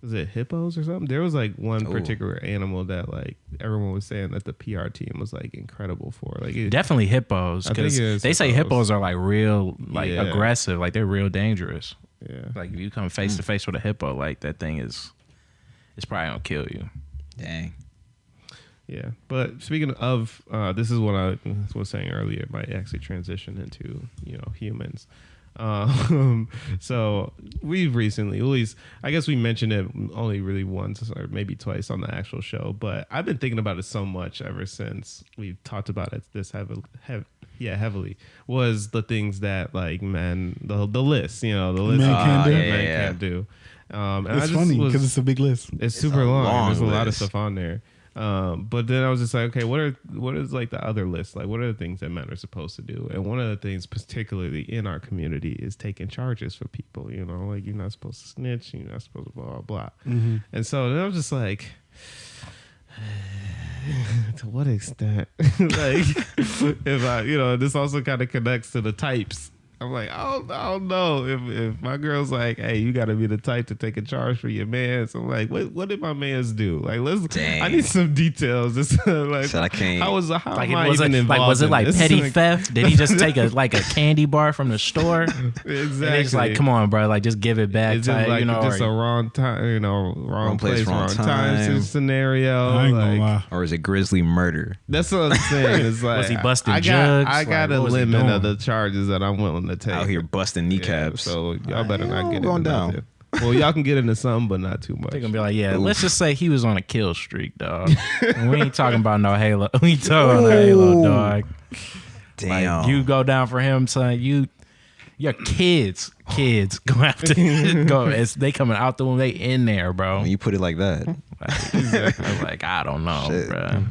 was it hippos or something? There was like one Ooh. particular animal that like everyone was saying that the PR team was like incredible for. Like it, Definitely hippos. I think Because it is they say hippos. hippos are like real, like Yeah. aggressive. Like they're real dangerous. yeah. Like if you come face to face with a hippo, like that thing is, it's probably gonna kill you. Dang. Yeah, but speaking of, this is what I was saying earlier. It might actually transition into humans. So we've recently, at least I guess we mentioned it only really once or maybe twice on the actual show. But I've been thinking about it so much ever since we've talked about it this heavily. Was the things that like the list, the list Man of can't things do. that man Yeah. can't do. And I It's just funny was- because it's a big list. it's super a long. long There's a lot of list. stuff on there. But then I was just like, okay, what is like the other list? Like, what are the things that men are supposed to do? And one of the things, particularly in our community, is taking charges for people. Like you're not supposed to snitch. You're not supposed to blah blah blah. Mm-hmm. And so then I was just like, to what extent? Like, if I, this also kind of connects to the types. I'm like, I don't know if my girl's like, hey, you got to be the type to take a charge for your man. So I'm like, what did my mans do? Like, Dang. I need some details. Just like, Said I can't. how Like am I was even it involved? was it in like this? petty Like, theft? Did he just take a candy bar from the store? Exactly. And it's like, come on, bro, like just give it back. It's just type, like just or- a wrong time, wrong place, wrong time time. scenario. I ain't gonna like, lie. Or is it grisly murder? That's what I'm saying. It's like Was he busting I got jugs? I got Like, a what was he limit of doing? the charges that I'm willing to take. Out here busting Yeah, kneecaps. so y'all better not get going into down. nothing. Well, y'all can get into something, but not too much. They're gonna be like, yeah, Oof. let's just say he was on a kill streak, dog. We ain't talking about no Halo. We ain't talking about no Halo, dog. Damn. Like, you go down for him, son. Your kids go after go. They coming out the womb. They in there, bro. When you put it like that. Like I don't know, Shit. bro.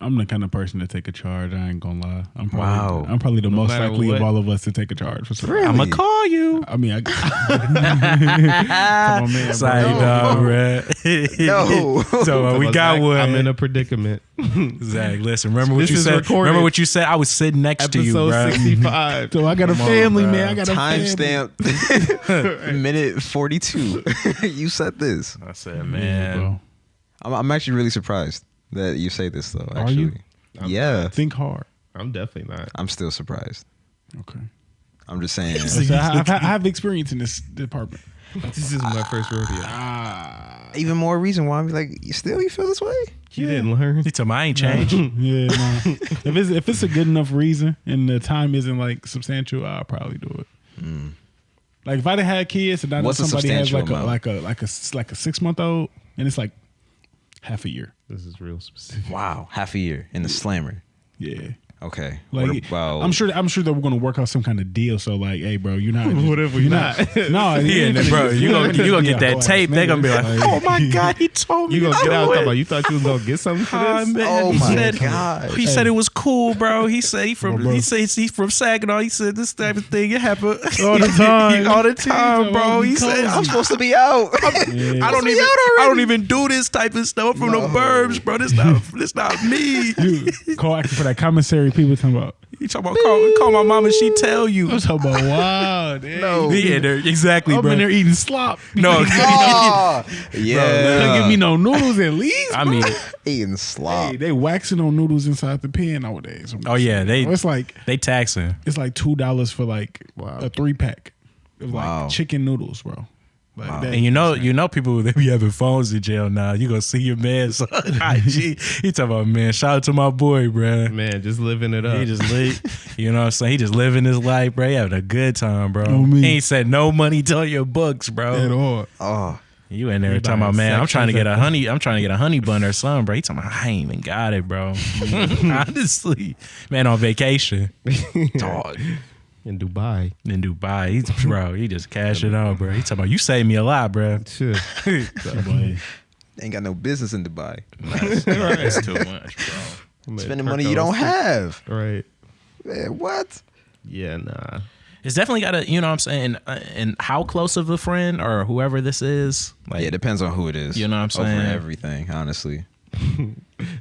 I'm the kind of person to take a charge. I ain't gonna lie. I'm Wow. probably the most matter likely what. of all of us to take a charge for something. I'm gonna call you. I mean, come on, man. Sorry, bro. dog, bro. No. So we But got Zach, one. I'm in a predicament. Zach, listen. Remember what This you is said. recorded. Remember what you said. I was sitting next to you, Episode bro. 65. So I got a Come on, family, bro. man. I got a family. Timestamp minute 42. You said this. I said, Yeah, man. bro. I'm actually really surprised that you say this though. Are Actually. you? Yeah. Think hard. I'm definitely not. I'm still surprised. Okay. I'm just saying. So I have experience in this department. This is my first rodeo. Even more reason why I'm like, you feel this way? You didn't learn. He told me I ain't changed. Yeah, nah. If it's a good enough reason and the time isn't like substantial, I'll probably do it. Like if I'd have had kids and I know What's a somebody has substantial like a 6-month-old and it's like half a year. This is real specific. Wow. Half a year in the slammer. Yeah. Okay. Like What about I'm sure that we're gonna work out some kind of deal. So like, hey, bro, you're not. What if we you're not? No, Yeah, bro, you gonna get that tape. They gonna be like, oh my god, he told me. You gonna to get do out it. talking about you thought you was gonna get something for Oh, this? man, Oh he my said, God. He said it was cool, bro. He said he from Bro. he says he's from Saginaw. He said this type of thing it happen All the time. all the time, bro. He said I'm supposed to be out. Yeah. I don't even do this type of stuff from the burbs, bro. This not me. You call acting for that commissary people talking about. You talking about call my mama? She tell you. I'm talking about wow. Damn. No. Yeah, exactly, I'm bro. in there eating slop. No, Oh, They yeah. don't give me no noodles at least. I mean, Eating slop. Hey, they waxing on noodles inside the pan nowadays. oh yeah, It's like they taxing. $2 for like Wow. a 3-pack of like Wow. chicken noodles, bro. Like Wow. that, And you know, people they be having phones in jail now. You gonna see your man on IG. He talking about, man, shout out to my boy, bruh. Man, just living it up. He just you know what I'm saying? He just living his life, bro. He having a good time, bro. On me. He ain't said no money to your books, bro. at all. Oh, You in there He talking about, buying man, I'm trying to sections get a at- honey, I'm trying to get a honey bun or something, bro. He talking about, I ain't even got it, bro. Honestly, man, on vacation dog. in Dubai. in Dubai, he just cashing out, bro. He talking about, you saved me a lot, bro. Shit. Boy. Ain't got no business in Dubai. That's too much, bro. Spending money you don't have. Right. Man, what? Yeah, nah. It's definitely got to, you know what I'm saying, and how close of a friend or whoever this is, like, Yeah, it depends on who it is. You know what I'm saying? Over everything, honestly.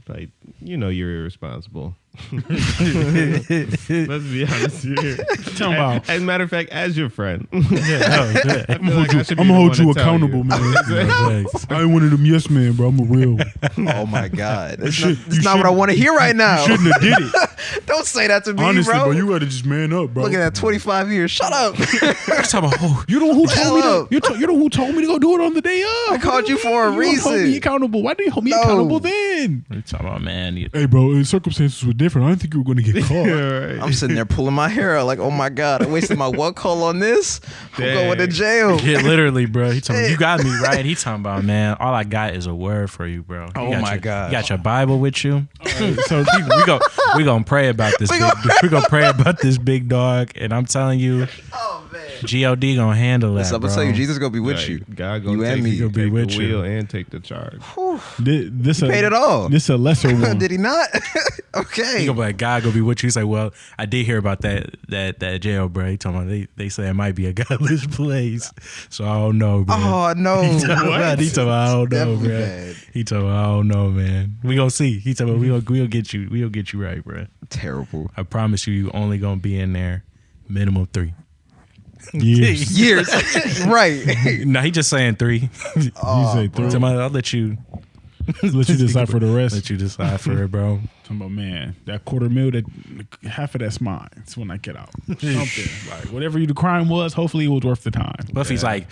Like, you're irresponsible. Let's be honest here. Talking about, As a matter of fact, as your friend. yeah, oh, yeah. I feel like I should be I'm the gonna hold one you to tell accountable, man. Thanks. I ain't one of them yes men, bro. I'm a real one. Oh my God. That's should- not, that's you not what I shouldn't- want to hear right now. Shouldn't have did it. Don't say that to me, Honestly, bro. bro, you gotta just man up, bro. Look at that 25 years. Shut up. Talking about, oh, You know who told me Hell to? You know who told me to go do it on the day of? I called you for a You hold me reason. accountable. Why didn't you hold me No. accountable then? you talking about, man, Hey, bro, the circumstances were different. I didn't think you were going to get caught. Right. I'm sitting there pulling my hair out like, oh my God, I wasted my what call on this? I'm going to jail. yeah, literally, bro. He talking, you got me right. He talking about, man, all I got is a word for you, bro. You Oh got my your- God. you got your Bible with you. So we gonna pray about this. We gonna pray about this big dog, and I'm telling you, Oh, man. God gonna handle that, So I'm bro. going to tell you, Jesus going to be with Right. you. God You gonna and take, me. take He'll be with the you. wheel and take the charge. this Paid it all. This a lesser one. Did he not? He Okay. gonna be like, God gonna be with you. He's like, well, I did hear about that jail, bro. He talking about they say it might be a godless place, so I don't know, bro. Oh, no. He talking about, I don't know, Definitely bro. bad. He talking about, I don't know, man. We gonna see. He talking about, we'll get you right, bro. Terrible. I promise you only gonna be in there minimum 3 Years. Years. Right. No, he just saying 3. You say three. Somebody, I'll let you Let you decide for the rest. let you decide for it, bro. Talking about, man, that $250,000, that half of that's mine. It's when I get out. Something like whatever the crime was. Hopefully, it was worth the time. Buffy's like,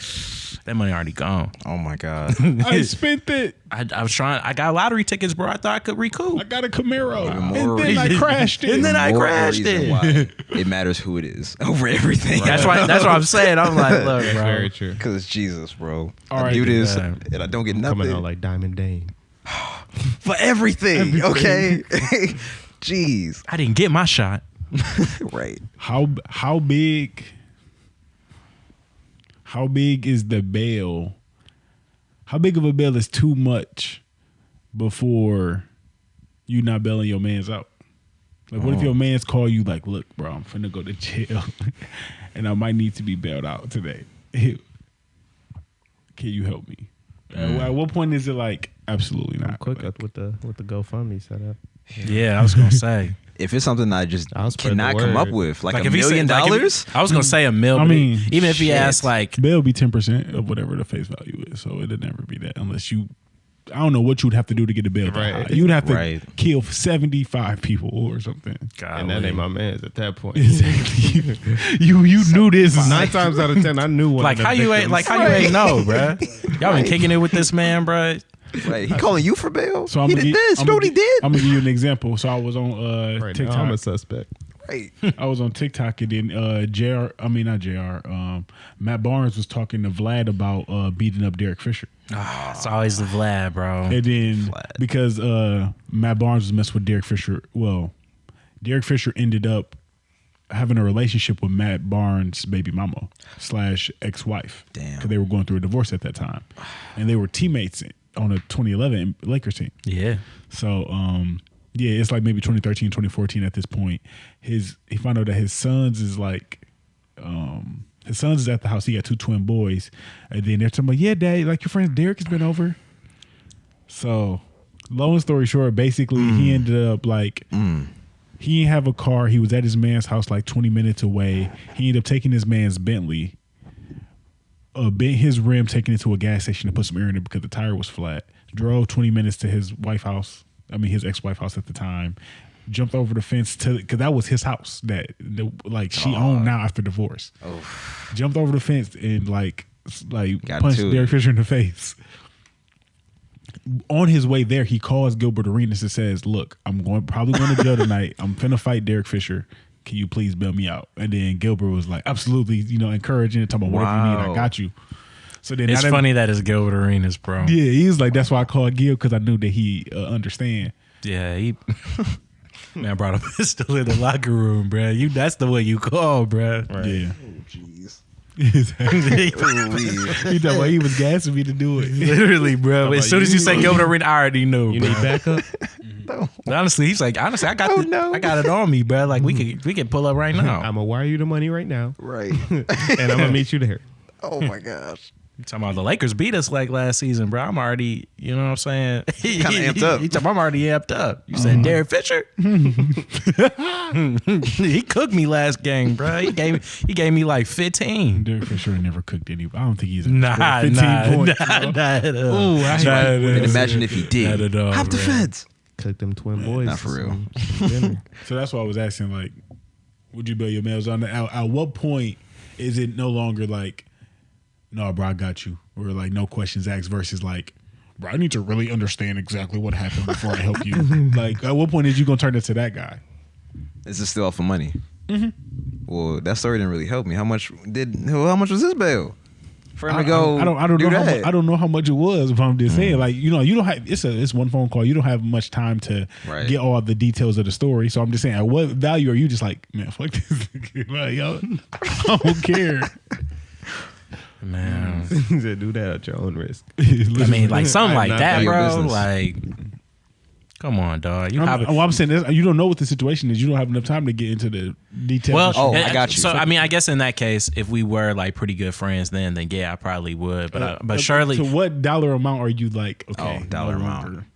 that money already gone. Oh my God. I spent it. I was trying. I got lottery tickets, bro. I thought I could recoup. I got a Camaro, Even more and then I reason. crashed it. And then I More crashed reason it. why it matters who it is over everything. That's why. That's what I'm saying. I'm like, look, That's bro. very true. Because it's Jesus, bro. All I right, do this man. and I don't get Coming nothing out like Diamond Dane. for everything. Okay. Jeez. I didn't get my shot. Right. How big is the bail? How big of a bail is too much before you not bailing your man's out? Like, what if your man's call you like, look, bro, I'm finna go to jail and I might need to be bailed out today. Can you help me? At what point is it like, absolutely not? Quick Like, with the GoFundMe set up. Yeah, I was gonna say. If it's something I just I'll spread the cannot come word. up with, like if $1 he said- million, like, if- I was gonna say $1 million. I mean, even if he shit. asked like, bail be 10% of whatever the face value is, so it'd never be that unless you. I don't know what you'd have to do to get a bail. Right. Right. You'd have to Right. kill 75 people or something. God, And that ain't my man's at that point. Exactly. you knew this. 9 times out of 10, I knew one. like of the how you ain't victims. like how you ain't know, bro. Y'all been kicking it with this man, bro. right? He calling you for bail? So I'm he gonna did gi- this. I'm You know gonna what he gi- did? I'm gonna give you an example. So I was on Right TikTok. now, I'm a suspect. Right. I was on TikTok and then Matt Barnes was talking to Vlad about beating up Derek Fisher. It's always the Vlad, bro. And then Vlad. because Matt Barnes was messing with Derek Fisher, well, Derek Fisher ended up having a relationship with Matt Barnes' baby mama / ex-wife. Damn. Because they were going through a divorce at that time. And they were teammates on a 2011 Lakers team. Yeah. So, yeah, it's like maybe 2013, 2014 at this point. He found out that his sons is like, his sons is at the house. He got 2 twin boys. And then they're talking about, yeah, Dad, like your friend Derek has been over. So, long story short, basically he ended up like, he didn't have a car. He was at his man's house like 20 minutes away. He ended up taking his man's Bentley, bent his rim, taking it to a gas station to put some air in it because the tire was flat. Drove 20 minutes to his his ex-wife house at the time. Jumped over the fence because that was his house that she owned now after divorce. Jumped over the fence and like like Got punched to it. Derek Fisher in the face. On his way there, he calls Gilbert Arenas and says, "Look, probably going to jail tonight. I'm finna fight Derek Fisher. Can you please bail me out?" And then Gilbert was like, "Absolutely," encouraging and talking about whatever you need, I got you. So then It's funny that it's Gilbert Arenas, bro. Yeah, he's like, that's why I called Gil, because I knew that he understand. Yeah, he man brought a pistol in the locker room, bro. That's the way you call, bro. Right. Yeah. Oh, jeez. He thought he was gassing me to do it. Literally, bro. As soon as you say Gilbert Arenas, I already knew. You bro. need backup? Honestly, he's like, I got I got it on me, bro. Like we can pull up right now. I'm gonna wire you the money right now, Right. and I'm gonna meet you there. Oh my gosh. You talking about the Lakers beat us like last season, bro. I'm already, you know what I'm saying? Kinda amped up. You talking, I'm already amped up. You said Derek Fisher? He cooked me last game, bro. He gave me like 15. Derek Fisher never cooked anybody. I don't think he's Nah, 15 points. not at all. Ooh, Not right. at And all. imagine if he Not did. at all, Half the bro. feds. Cook them twin boys. Not for real. Dinner. So that's why I was asking, like, would you bail your males on? At what point is it no longer like, no, bro, I got you, or like no questions asked versus like, bro, I need to really understand exactly what happened before I help you. Like, at what point is you gonna turn into that guy? Is this still off for money? Mm-hmm. Well, that story didn't really help me. How much was his bail? For him to go, I don't do know. that? I don't know how much it was. But I'm just saying, like, you don't have. It's one phone call. You don't have much time to Right. get all the details of the story. So I'm just saying, at what value are you just like, man, fuck this? Like, yo, I don't care. Man. He said, do that at your own risk. I mean, like something like Not that, your bro. business. Like, come on, dog. I'm saying this, you don't know what the situation is. You don't have enough time to get into the details. Well, Oh, I got you. So I mean, I guess in that case, if we were like pretty good friends, then yeah, I probably would. But surely, to what dollar amount are you like? Okay, dollar no amount. longer.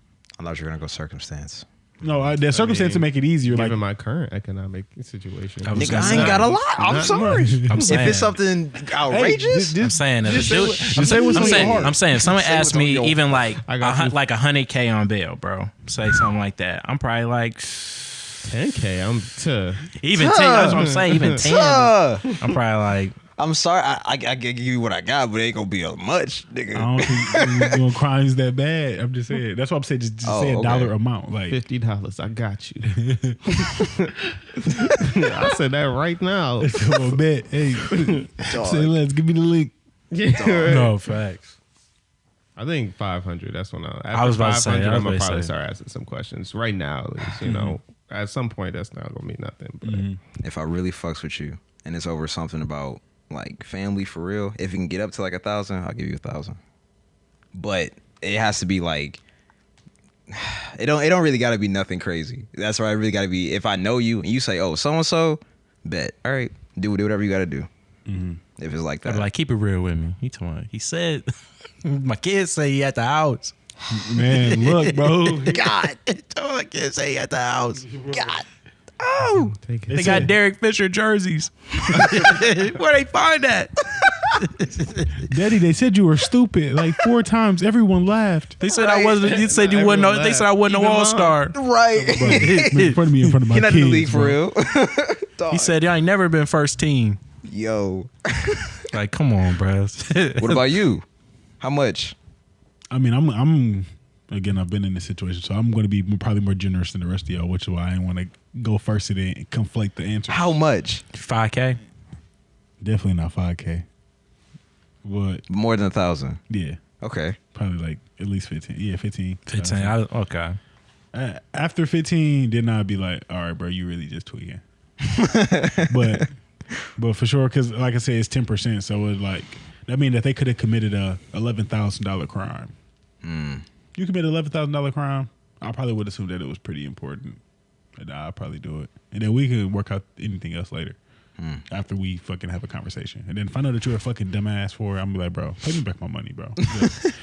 I thought you were gonna go circumstance. No, the circumstance to make it easier. Given Like, my current economic situation, I was Nigga, gonna I ain't say, got a lot. I'm Not sorry. I'm If saying, it's something outrageous, I'm saying that. just say what's on your heart. I'm saying if someone Say asked what's on me your even like I got you. like $100K on bail, bro. Say something like that. I'm probably like 10K. I'm to even 10. That's what I'm saying. Even 10. I'm probably like. I'm sorry. I give you what I got, but it ain't gonna be much, nigga. I don't think you're doing crimes that bad. I'm just saying. That's what I'm saying. Just say a okay. dollar amount. Like, $50. I got you. I said that right now. come on, bet. Hey, say less. Give me the link. Yeah. No facts. I think 500. That's when I was about to say, 500, I was I'm gonna about to probably say. start asking some questions right now. At least, you know, at some point that's not gonna mean nothing. But If I really fucks with you and it's over something about like family for real, if you can get up to like 1,000, I'll give you 1,000. But it has to be like it don't really gotta be nothing crazy. That's where I really gotta be. If I know you and you say, oh, so and so, bet. All right, do whatever you gotta do. If it's like I'd that. be like, keep it real with me. He said, my kids say he at the house. Man, look, bro. God. My kids say he at the house. God. Oh. take They it. got Derek Fisher jerseys. Where they find that? Daddy, they said you were stupid. Like 4 times, everyone laughed. They said I wasn't. They said you wasn't. They said I wasn't an Even mine. all-star. Right. In front of me, in front of my You're not kids. in the league for bro. real. Dog. He said I ain't never been first team. Yo. Like, come on, bro. What about you? How much? I mean, I'm again, I've been in this situation, so I'm going to be probably more generous than the rest of y'all, which is why I didn't want to go first and then conflate the answers. How much? 5K? Definitely not 5K. But More than 1,000. yeah, Okay. probably like at least 15. Yeah, 15. 15. Okay. After 15, then I'd be like, all right, bro, you really just tweaking. but for sure, because like I said, it's 10%. So it's like, that means that they could have committed a $11,000 crime. You commit an $11,000 crime, I probably would assume that it was pretty important. And I'll probably do it. And then we could work out anything else later. After we fucking have a conversation. And then if I know that you're a fucking dumbass for it, I'm be like, bro, pay me back my money, bro.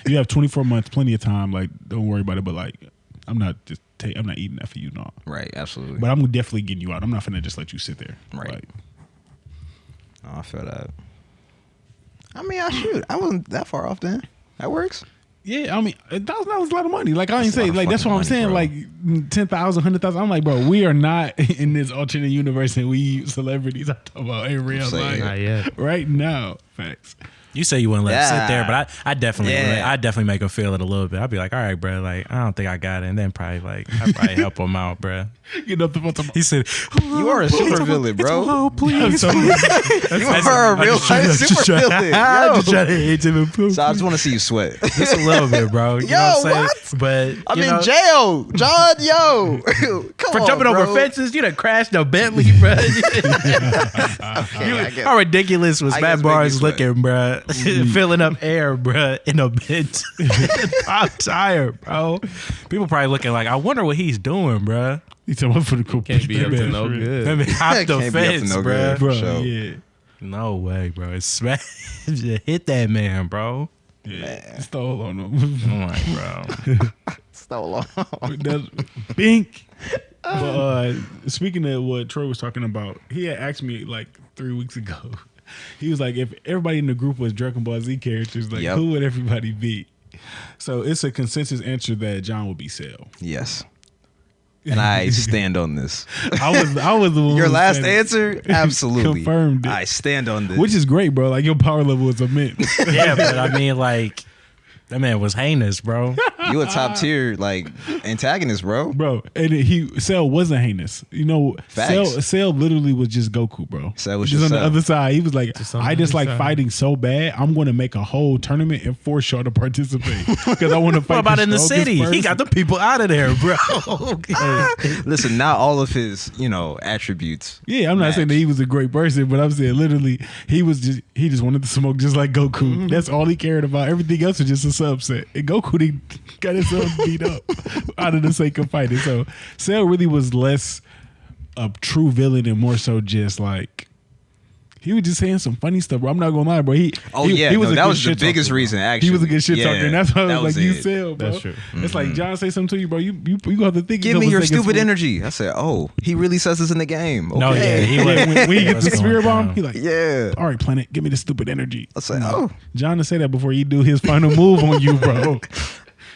You have 24 months, plenty of time. Like, don't worry about it. But like, I'm not eating that for you, no. Right. Absolutely. But I'm definitely getting you out. I'm not finna just let you sit there. Right. Like, Oh, I feel that. I mean, I wasn't that far off then. That works. yeah, I mean, $1,000 is a lot of money. Like, I ain't That's a lot say, of like, that's what I'm fucking saying. money, Like, 10,000, 100,000. I'm like, bro, we are not in this alternate universe and we celebrities. I'm talking about in real saying. life. Not yet. Right now. Facts. You say you wouldn't let him sit Yeah. there, but I definitely, Yeah. I definitely make him feel it a little bit. I'd be like, all right, bro, like I don't think I got it, and then probably like I probably help him out, bro. Get up the He said, You are a super villain, bro. "Oh, please, I'm You are a real life super villain. I'm just Yo. trying to hit him. So I just want to see you sweat. Just a little bit, bro. You know what I'm saying? what? But I'm you in know, jail, John. Yo, come for on, jumping bro. over fences. You done crashed a Bentley, bro. Okay, I guess- How ridiculous was I Matt guess Barnes make you looking, bro? Filling up air, bro, in a Benz. I'm tired, bro. People probably looking like, I wonder what he's doing, bro. He talking about for the cool. Can't be up to no Let good. me hop the Can't be up to fence, no bro. good. bro. Sure. Yeah, No way, bro. It's smash. Hit that man, bro. yeah. Stole on him. I'm like, bro. So long. That's Bink. But speaking of what Troy was talking about, he had asked me like 3 weeks ago. He was like, if everybody in the group was Dragon Ball Z characters, like Yep. who would everybody be? So it's a consensus answer that John would be Cell. Yes. And I stand on this. I was the one. Your who last said it. answer, absolutely. Confirmed it. I stand on this. Which is great, bro. Like your power level is immense. Yeah, but I mean, like, that man was heinous, bro. you a top tier like antagonist, bro. Bro, and Cell wasn't heinous. You know, Facts. Cell literally was just Goku, bro. Cell was just just on the Cell. other side. He was like, on I the just other like side. fighting so bad. I'm going to make a whole tournament and force y'all to participate because I want to fight. What about in the strongest city? He person. got the people out of there, bro. Listen, not all of his, attributes. Yeah, I'm not saying that he was a great person, but I'm saying literally he just wanted to smoke just like Goku. Mm-hmm. That's all he cared about. Everything else was just a subset. And Goku got himself beat up out of the sake of fighting. So Cell really was less a true villain and more so just like he was just saying some funny stuff, bro. I'm not gonna lie, bro. He No, a that good was the shit biggest talker, bro. reason, He was a actually. good shit Yeah, talker, and that's why I that was like, was you it. Cell, bro. That's true. It's like John say something to you, bro. You gonna have to think. a Give me couple your seconds stupid for- energy. I said, oh, he really says this in the game. Okay. No, yeah, he was. When he gets was the going spirit bomb, down. he like, Yeah. all right, planet, give me the stupid energy. I said, oh, John to say that before he do his final move on you, bro.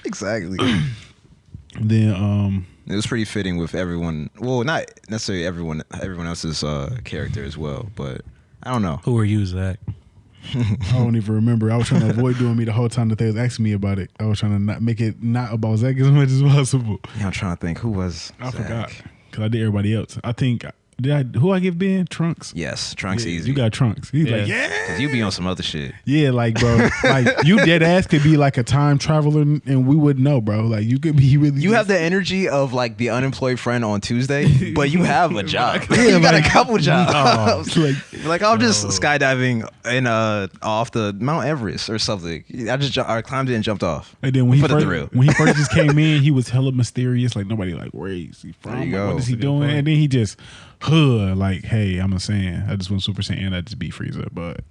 exactly. Then It was pretty fitting with everyone. Well, not necessarily everyone else's character as well, but I don't know. Who were you, Zach? I don't even remember. I was trying to avoid doing me the whole time that they was asking me about it. I was trying to not make it not about Zach as much as possible. Yeah, I'm trying to think who was. I Zach? forgot because I did everybody else. I think who I give Ben Trunks. Yes, Trunks Yeah, easy. You got Trunks. He's like, Yeah. yeah, Cause you be on some other shit. yeah, like bro, like you dead ass could be like a time traveler and we wouldn't know, bro. Like you could be really. You have the energy of like the unemployed friend on Tuesday, but you have a job. Yeah, you got like- a couple jobs. like Like I'm just skydiving in off the Mount Everest or something. I climbed it and jumped off. And then when For the thrill. he first just came in, he was hella mysterious. Like nobody like, where is he from? There you Like, go. what is he That's a good doing? point. And then he just, like, hey, I'm a Saiyan. I just went Super Saiyan. I just beat Frieza. But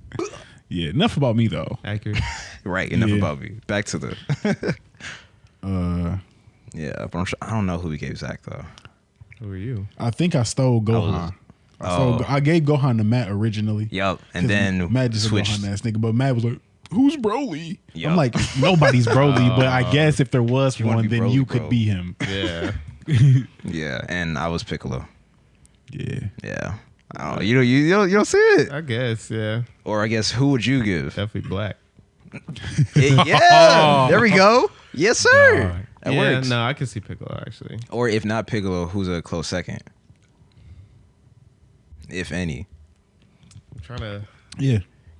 yeah, enough about me though. Accurate. Right. Enough Yeah. about me. Back to the. Yeah, but I don't know who we gave Zach though. Who are you? I think I stole Gohan. I gave Gohan to Matt originally. Yup. And 'Cause then Matt just a switched. Gohan ass nigga, but Matt was like, "Who's Broly?" Yup. I'm like, nobody's Broly, but I guess if there was you wanna one, be then Broly, you bro. could be him. Yeah. Yeah, and I was Piccolo. Yeah. Yeah. I don't know. You don't see it. I guess. Yeah. Or I guess who would you give? Definitely black. Yeah. There we go. Yes, sir. Dog. That yeah. works. No, I can see Piccolo actually. Or if not Piccolo, who's a close second? If any. I'm trying to. Yeah.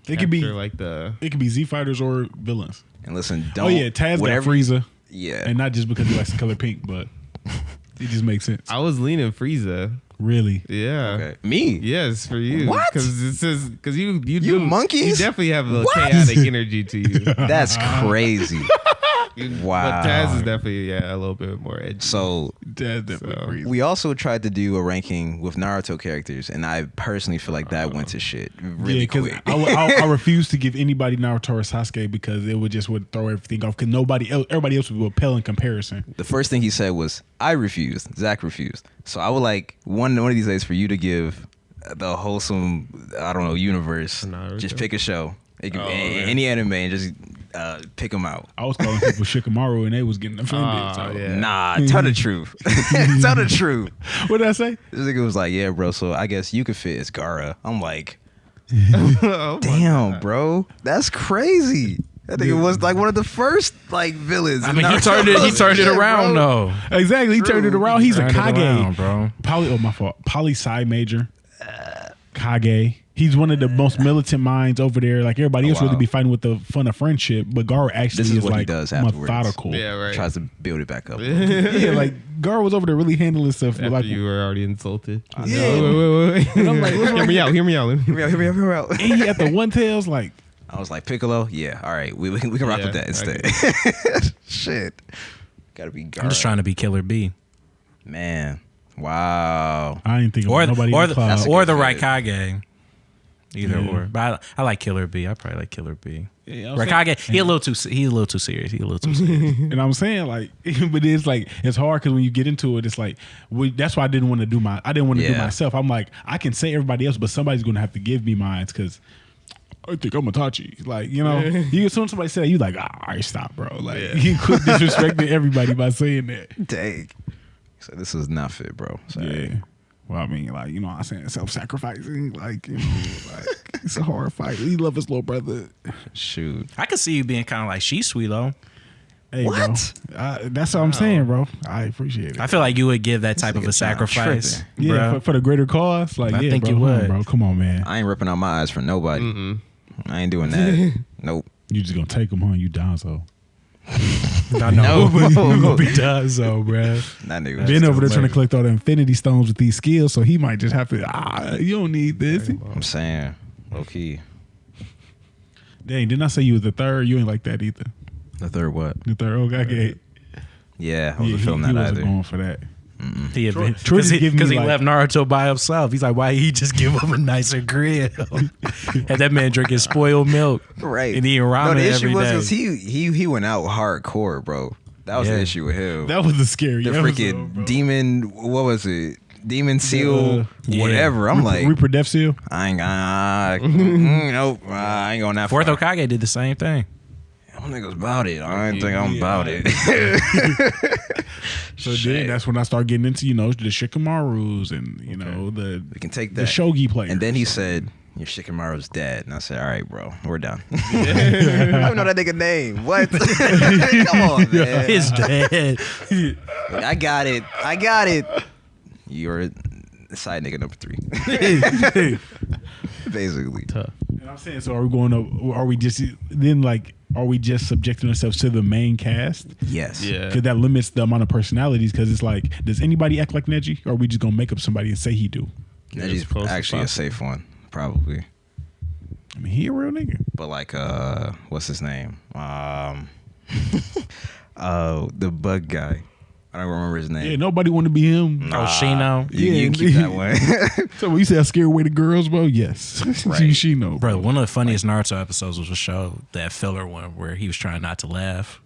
It could be capture, like the. it could be Z fighters or villains. And listen, don't. Oh yeah, Taz got whatever- Frieza, Yeah. and not just because he likes the color pink, but it just makes sense. I was leaning Frieza. Really, Yeah. Okay. Me? Yes, for you. What? Because it says because you You monkeys? You definitely have a What? chaotic energy to you. That's crazy. Wow. But Taz is definitely a little bit more edgy. So Taz definitely So- Frieza. we also tried to do a ranking with Naruto characters, and I personally feel like that went to shit really quick. I refuse to give anybody Naruto or Sasuke because it would throw everything off. Because everybody else would pale in comparison. The first thing he said was, "I refused." Zach refused. So I would like one of these days for you to give the wholesome, I don't know, universe. Naruto? Just pick a show, it could be man. any anime, and just pick them out. I was calling people Shikamaru and they was getting offended. So. yeah. Nah, tell the truth. Tell the truth. What did I say? This nigga was like, "Yeah, bro. So I guess you could fit as Gaara." I'm like, Oh my Damn, God. bro, that's crazy. I think it was like one of the first like villains. I in mean, he Naruto. turned it Shit, around bro. though. Exactly. He turned it around. He's a Turned it around, Kage. bro. My fault. Poli Sci major. Kage. He's one of the most militant minds over there. Like everybody else wow. really be fighting with the fun of friendship, but Gar actually This is what he like does afterwards. methodical. Yeah, right. Tries to build it back up. Yeah, like Gar was over there really handling stuff. But After like, you were already insulted. Yeah. Wait. and I'm like, what's Hear wrong? me out. Hear me out. Hear me out. And he at the one tails like, I was like, Piccolo, yeah, all right, we can rock Yeah, with that instead. Shit, gotta be. I'm just trying to be Killer B. Man, wow. I ain't think Or about nobody or in the cloud. That's a or good the fit. Raikage. Either Yeah. or, but I like Killer B. I probably like Killer B. Yeah, I'm saying- Raikage, he a little too serious. He a little too serious. And I'm saying like, but it's like it's hard because when you get into it, it's like that's why I didn't want to do do Yeah. myself. I'm like I can say everybody else, but somebody's gonna have to give me mine because I think I'm Itachi. Like you, as soon as somebody say that, you like, all right, stop, bro. Like you quit disrespecting everybody by saying that. Dang. So this is not fit, bro. Sorry. Yeah. Well, I mean, like I'm saying self-sacrificing. Like like it's a hard fight. He love his little brother. Shoot. I could see you being kind of like Shisui though. Hey, What? bro. That's what I'm saying, bro. I appreciate it. I feel like you would give that type of nigga a sacrifice. tripping. Yeah, bro. for the greater cause. Like, I yeah, think bro, you come on, would. bro. Come on, man. I ain't ripping out my eyes for nobody. I ain't doing that. Nope. You just gonna take him, huh? You down so. I know. No. You gonna be done so, bro. That nigga. Ben over there trying to hilarious. collect all the infinity stones with these skills, so he might just have to. You don't need this. I'm saying, low key. Dang, didn't I say you was the third? You ain't like that either. The third what? The third. Okay. Yeah, I wasn't feeling he that wasn't either. going for that. He had been Troy just gave me, because he like- left Naruto by himself. He's like, why he just give him a nicer grill? Had that man drinking spoiled milk, Right. and eating ramen No, the issue every was day. he went out hardcore, bro. That was Yeah. the issue with him. That was a scary. The episode, freaking bro. demon, what was it? Demon seal, yeah. whatever. I'm like, Reaper Death Seal. I ain't nope. I ain't going that Fourth far. Hokage did the same thing. Them niggas about it. I ain't think I'm Yeah. about it. So Shit. then that's when I start getting into the Shikamaru's and the We can take the that. shogi players. And then he said, "Your Shikamaru's dead." And I said, "All right, bro, we're done." I don't know that nigga name. What? Come on, man. His dad. I got it. You're side nigga number 3. Basically. Tough. And I'm saying, so are we going up? Are we just subjecting ourselves to the main cast? Yes. Yeah. Because that limits the amount of personalities. Because it's like, does anybody act like Neji, or are we just gonna make up somebody and say he do? Neji's as close as actually a possible. safe one, probably. I mean, he a real nigga. But like, what's his name? The bug guy. I don't remember his name. Yeah, nobody want to be him. Oh, Shino. You keep that one. So when you say I scare away the girls, bro, yes, Right. she know, Bro, one of the funniest Naruto episodes was a show, that filler one where he was trying not to laugh.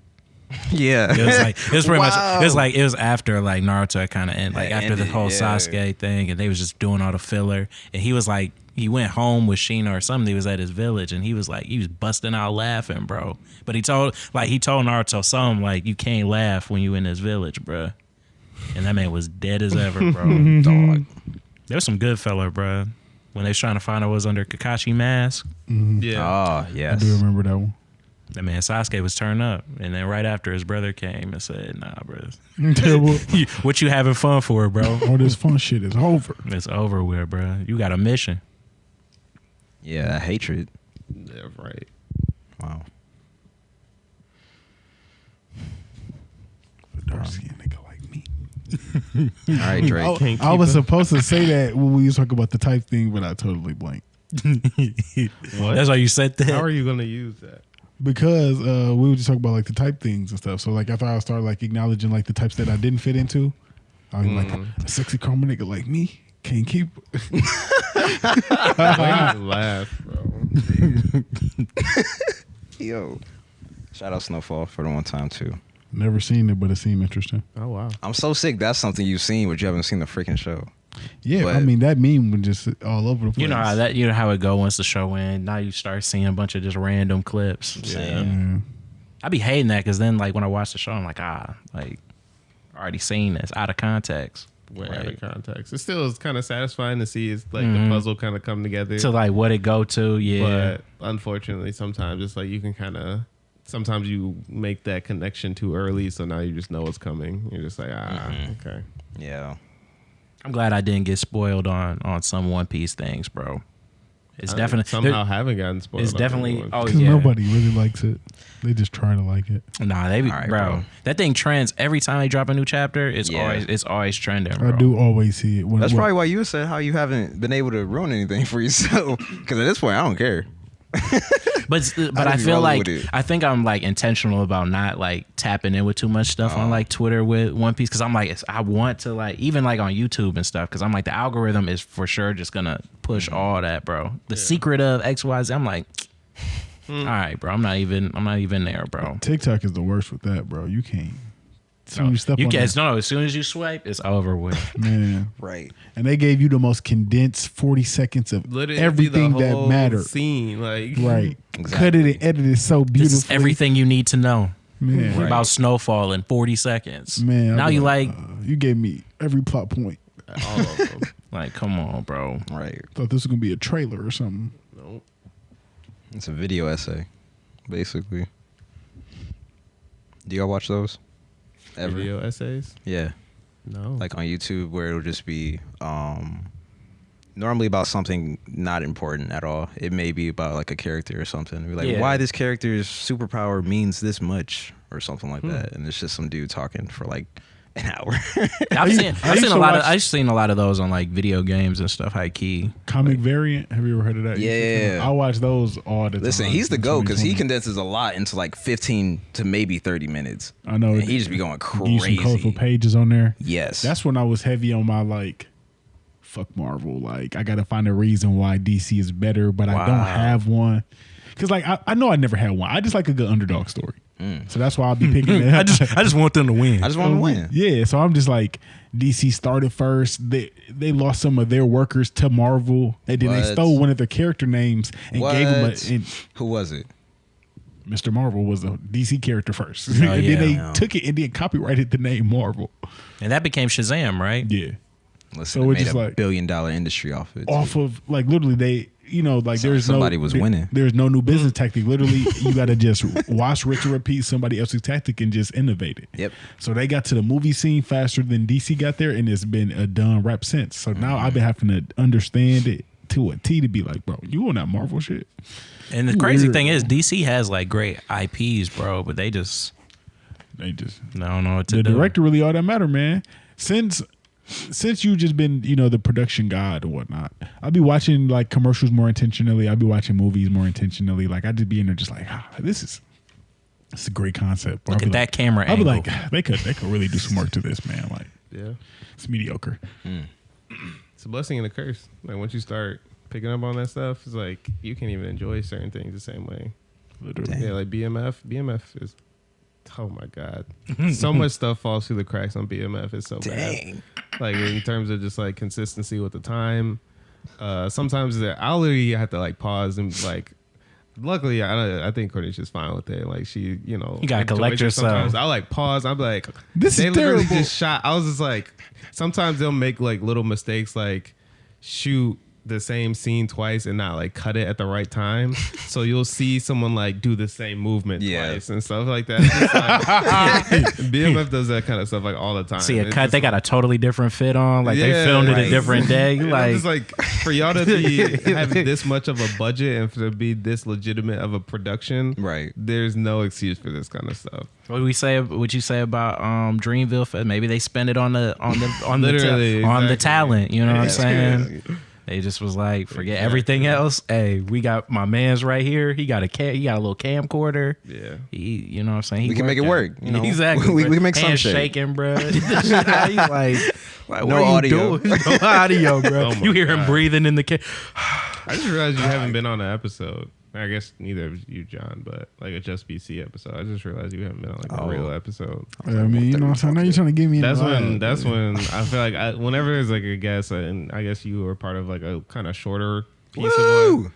Yeah. It was like it was pretty Wow. much it was like it was after like Naruto kind of ended, like Yeah, after the ended, whole yeah. Sasuke thing, and they was just doing all the filler, and he was like he went home with Shino or something. He was at his village, and he was busting out laughing, bro. But he told Naruto something like, you can't laugh when you in this village, bro. And that man was dead as ever, bro. Dog. There was some good fella, bro. When they was trying to find out what was under Kakashi mask, Yeah. Oh, I yes. do remember that one. that man Sasuke was turned up, and then right after his brother came and said, "Nah, bro, Terrible. what you having fun for, bro? All this fun shit is over. It's over with, bro. You got a mission." Yeah, that hatred. Yeah, right. Wow. A dark skinned nigga like me. All right, Drake. Can't I keep was up. supposed to say that when we was talking about the type thing, but I totally blanked. What? That's why you said that. How are you gonna use that? Because we were just talking about like the type things and stuff. So like after I started like acknowledging like the types that I didn't fit into, I was like a sexy karma nigga like me can't keep. Laugh, bro. Yo. Shout out Snowfall for the one time, too. Never seen it, but it seemed interesting. Oh wow. I'm so sick. That's something you've seen, but you haven't seen the freaking show. Yeah, But- I mean that meme was just all over the place. You know how it go once the show ends. Now you start seeing a bunch of just random clips. Yeah. I be hating that because then like when I watch the show, I'm like, like already seen this out of context. way out of Right. context. It still is kind of satisfying to see it's like the puzzle kind of come together. To like what it go to, yeah. But unfortunately, sometimes it's like you can kind of. Sometimes you make that connection too early, so now you just know what's coming. You're just like, okay. Yeah. I'm glad I didn't get spoiled on some One Piece things, bro. It's definitely somehow haven't gotten spoiled. It's definitely Because yeah. nobody really likes it. They just try to like it. Nah, they be, All right, bro. That thing trends every time they drop a new chapter. It's Yeah. always trending, bro. I do always see it. That's probably why you said how you haven't been able to ruin anything for yourself. Because at this point, I don't care. But I I just feel roll like with it. I think I'm like intentional about not like tapping in with too much stuff on like Twitter with One Piece, because I'm like I want to like even like on YouTube and stuff, because I'm like the algorithm is for sure just gonna push all that, bro. The secret of XYZ, I'm like, all right, bro. I'm not even there, bro. TikTok is the worst with that, bro. You can't. As soon as you step You on can't. that, No, as soon as you swipe, it's over with. man. Right. And they gave you the most condensed 40 seconds of Literally everything the that whole mattered. Scene, like Right. Exactly. Cut it and edit it so This beautifully. is everything you need to know Man. Right. about Snowfall in 40 seconds. Man. Now I'd be you like, you gave me every plot point. all of them. like, come on, bro. Right. Thought this was going to be a trailer or something. Nope. It's a video essay, basically. Do y'all watch those? Ever? Video essays? Yeah. No. Like on YouTube, where it'll just be normally about something not important at all. It may be about like a character or something. Be like, Yeah. why this character's superpower means this much or something like that. And it's just some dude talking for like an hour. I've seen used to watch- I've seen a lot of those on like video games and stuff. High key. Comic variant. Have you ever heard of that? Yeah. I watch those all the time. Listen, he's the in GOAT because he 2020. condenses a lot into like 15 to maybe 30 minutes. I know. And he just be going Give you some colorful crazy. pages on there. Yes. That's when I was heavy on my like, fuck Marvel. Like I gotta find a reason why DC is better, but I don't Wow. have one. Cause like I know I never had one. I just like a good underdog story. So that's why I'll be picking it. I just want them to win. I just want to win. Yeah, so I'm just like DC started first. They lost some of their workers to Marvel, and then they What? stole one of their character names and gave them What? and Who was it? Mr. Marvel was a DC character first. Oh, and yeah. then they took it and then copyrighted the name Marvel. And that became Shazam, right? Yeah. Listen, So they we're made just a like- $1 billion industry off it. Off of like literally they like So there's somebody no was winning. There's no new business tactic. Literally, you got to just watch, rinse, and repeat somebody else's tactic and just innovate it. Yep. So they got to the movie scene faster than DC got there, and it's been a done rap since. So now I've been having to understand it to a T to be like, bro, you on that Marvel shit? And the crazy Weird. thing is, DC has like great IPs, bro, but they just They just don't know what to the do. director really all that matter, man. Since you just been, the production god or whatnot, I'll be watching like commercials more intentionally. I'll be watching movies more intentionally. Like I just be in there just like, this is a great concept. Or Look I'll at be that like, camera I'll be angle. like, they could really do some work to this, man. Like yeah. it's mediocre. It's a blessing and a curse. Like once you start picking up on that stuff, it's like you can't even enjoy certain things the same way. Literally. Yeah, like BMF is, oh my god, so much stuff falls through the cracks on BMF. It's so bad. Like in terms of just like consistency with the time. Sometimes I'll literally have to like pause and like. Luckily, I think Cornicia's fine with it. Like she, You gotta enjoys collect it yourself. sometimes. I like pause. I'm like, This they is literally terrible. just shot. I was just like, sometimes they'll make like little mistakes, like shoot the same scene twice and not like cut it at the right time. So you'll see someone like do the same movement twice and stuff like that. It's like, BMF does that kind of stuff like all the time. See a It's cut, just they got a totally different fit on. Like they Yeah, filmed it a right. different day. and I'm Like, just like for y'all to be having this much of a budget and for to be this legitimate of a production, Right. There's no excuse for this kind of stuff. what do we say? What you say about Dreamville? Maybe they spend it on the Literally, on the exactly. talent. You know what I'm Yeah. saying? They just was like, forget everything else. Hey, we got my man's right here. He got he got a little camcorder. Yeah. He, you know what I'm saying? He We can make it working. work, you know? Exactly. We bro. can make some Hands shit. shaking, bro. He's like, what No are you audio. doing? No audio, bro. Oh my You hear him God. breathing in the I just realized you haven't been on an episode. I guess neither of you, John, but like a Just BC episode. I just realized you haven't been on like a real episode. I mean, you know what I'm saying? Now you're trying to get me in That's the when line. that's when I feel like whenever there's like a guest, and I guess you were part of like a kind of shorter piece of Woo! one.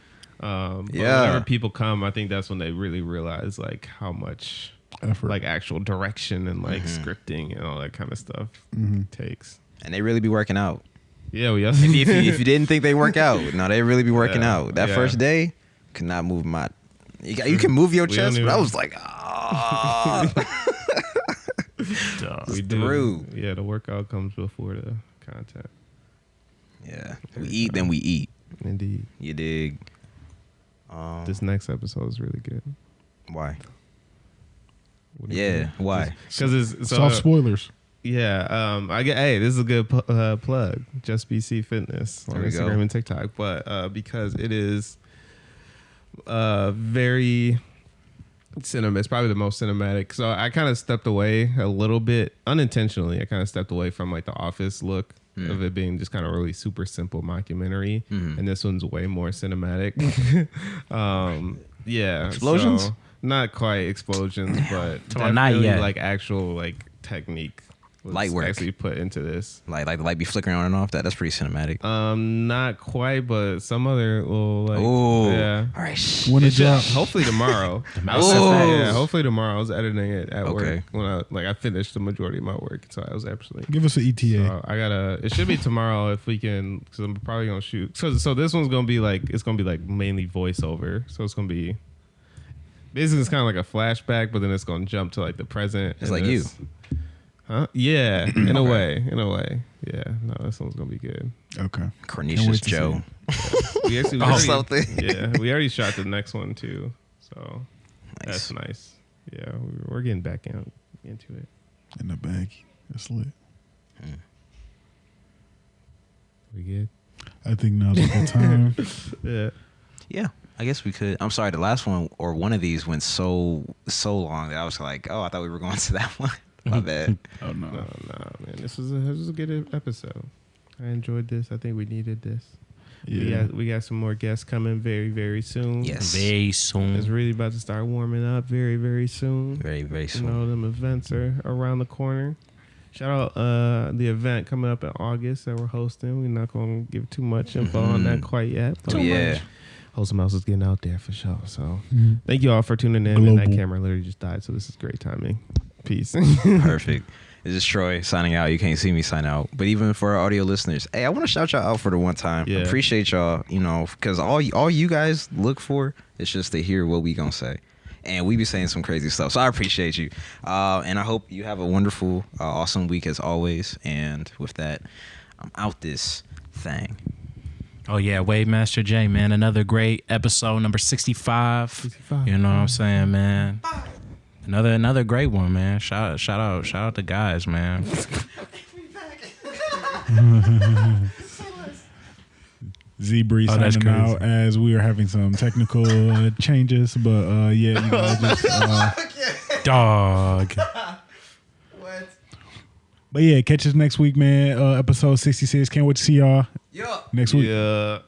But Yeah. whenever people come, I think that's when they really realize like how much effort. like actual direction and like scripting and all that kind of stuff takes. And they really be working out. Yeah, we If you didn't think they work out, no, they really be working Yeah, out. That yeah. first day, could not move my. You can move your We chest, don't but I even- was like, ah. we through. do. Yeah, the workout comes before the content. Yeah, we eat, then we eat. Indeed. You dig? This next episode is really good. Why? What do you Yeah, think? why? Because it's Soft spoilers. Yeah, I get. Hey, this is a good plug. Just BC Fitness on There we Instagram go. and TikTok, but because it is very cinema. It's probably the most cinematic. So I kind of stepped away a little bit unintentionally. I kind of stepped away from like the Office look of it being just kind of really super simple mockumentary, and this one's way more cinematic. Yeah, Explosions? so, not quite explosions, but on, not definitely yet. like actual like technique. Was Light work. actually put into this. Like the light be flickering on and off. That's pretty cinematic. Not quite, but some other little like Oh, yeah. All right. When it It's just- drops. hopefully tomorrow. Mass Oh. Effect. Yeah, hopefully tomorrow. I was editing it at Okay. work when I finished the majority of my work, so I was actually. Give us an ETA. I gotta. It should be tomorrow if we can, because I'm probably gonna shoot. So this one's gonna be like mainly voiceover. So it's gonna be basically it's kind of like a flashback, but then it's gonna jump to like the present. It's and like this- Huh? Yeah, in a way. Yeah, no, this one's gonna be good. Okay. Can't Cornelius wait to Joe. We actually Oh, something. Yeah, we already shot the next one too, so Nice. that's nice. Yeah, we're getting back into it. In the bag. It's lit. We good? I think now's a good time. Yeah. Yeah, I guess we could. I'm sorry, the last one or one of these went so long that I was like, oh, I thought we were going to that one. My bad. Oh no. No, man. This was a good episode. I enjoyed this. I think we needed this. Yeah. We got some more guests coming very, very soon. Yes. Very It's soon. really about to start warming up very, very soon. Very, very You soon. know, them events are around the corner. Shout out the event coming up in August that we're hosting. We're not going to give too much info on that quite yet. But Oh, yeah. Wholesome House is getting out there for sure. So Mhm. thank you all for tuning in. And that Global. camera literally just died, so this is great timing. Peace. Perfect. This is Troy signing out. You can't see me sign out. But even for our audio listeners, hey, I want to shout y'all out for the one time. Yeah. Appreciate y'all, because all you guys look for is just to hear what we going to say. And we be saying some crazy stuff. So I appreciate you. And I hope you have a wonderful, awesome week as always. And with that, I'm out this thing. Oh yeah, Wave Master J, man. Another great episode, number 65. 65. You know what I'm saying, man. Another great one, man. Shout out the guys, man. Z-Bree Oh, that's signing out crazy. as we are having some technical changes, but yeah, you know, just, Dog. but yeah, catch us next week, man. Episode 66. Can't wait to see y'all next week. Yeah.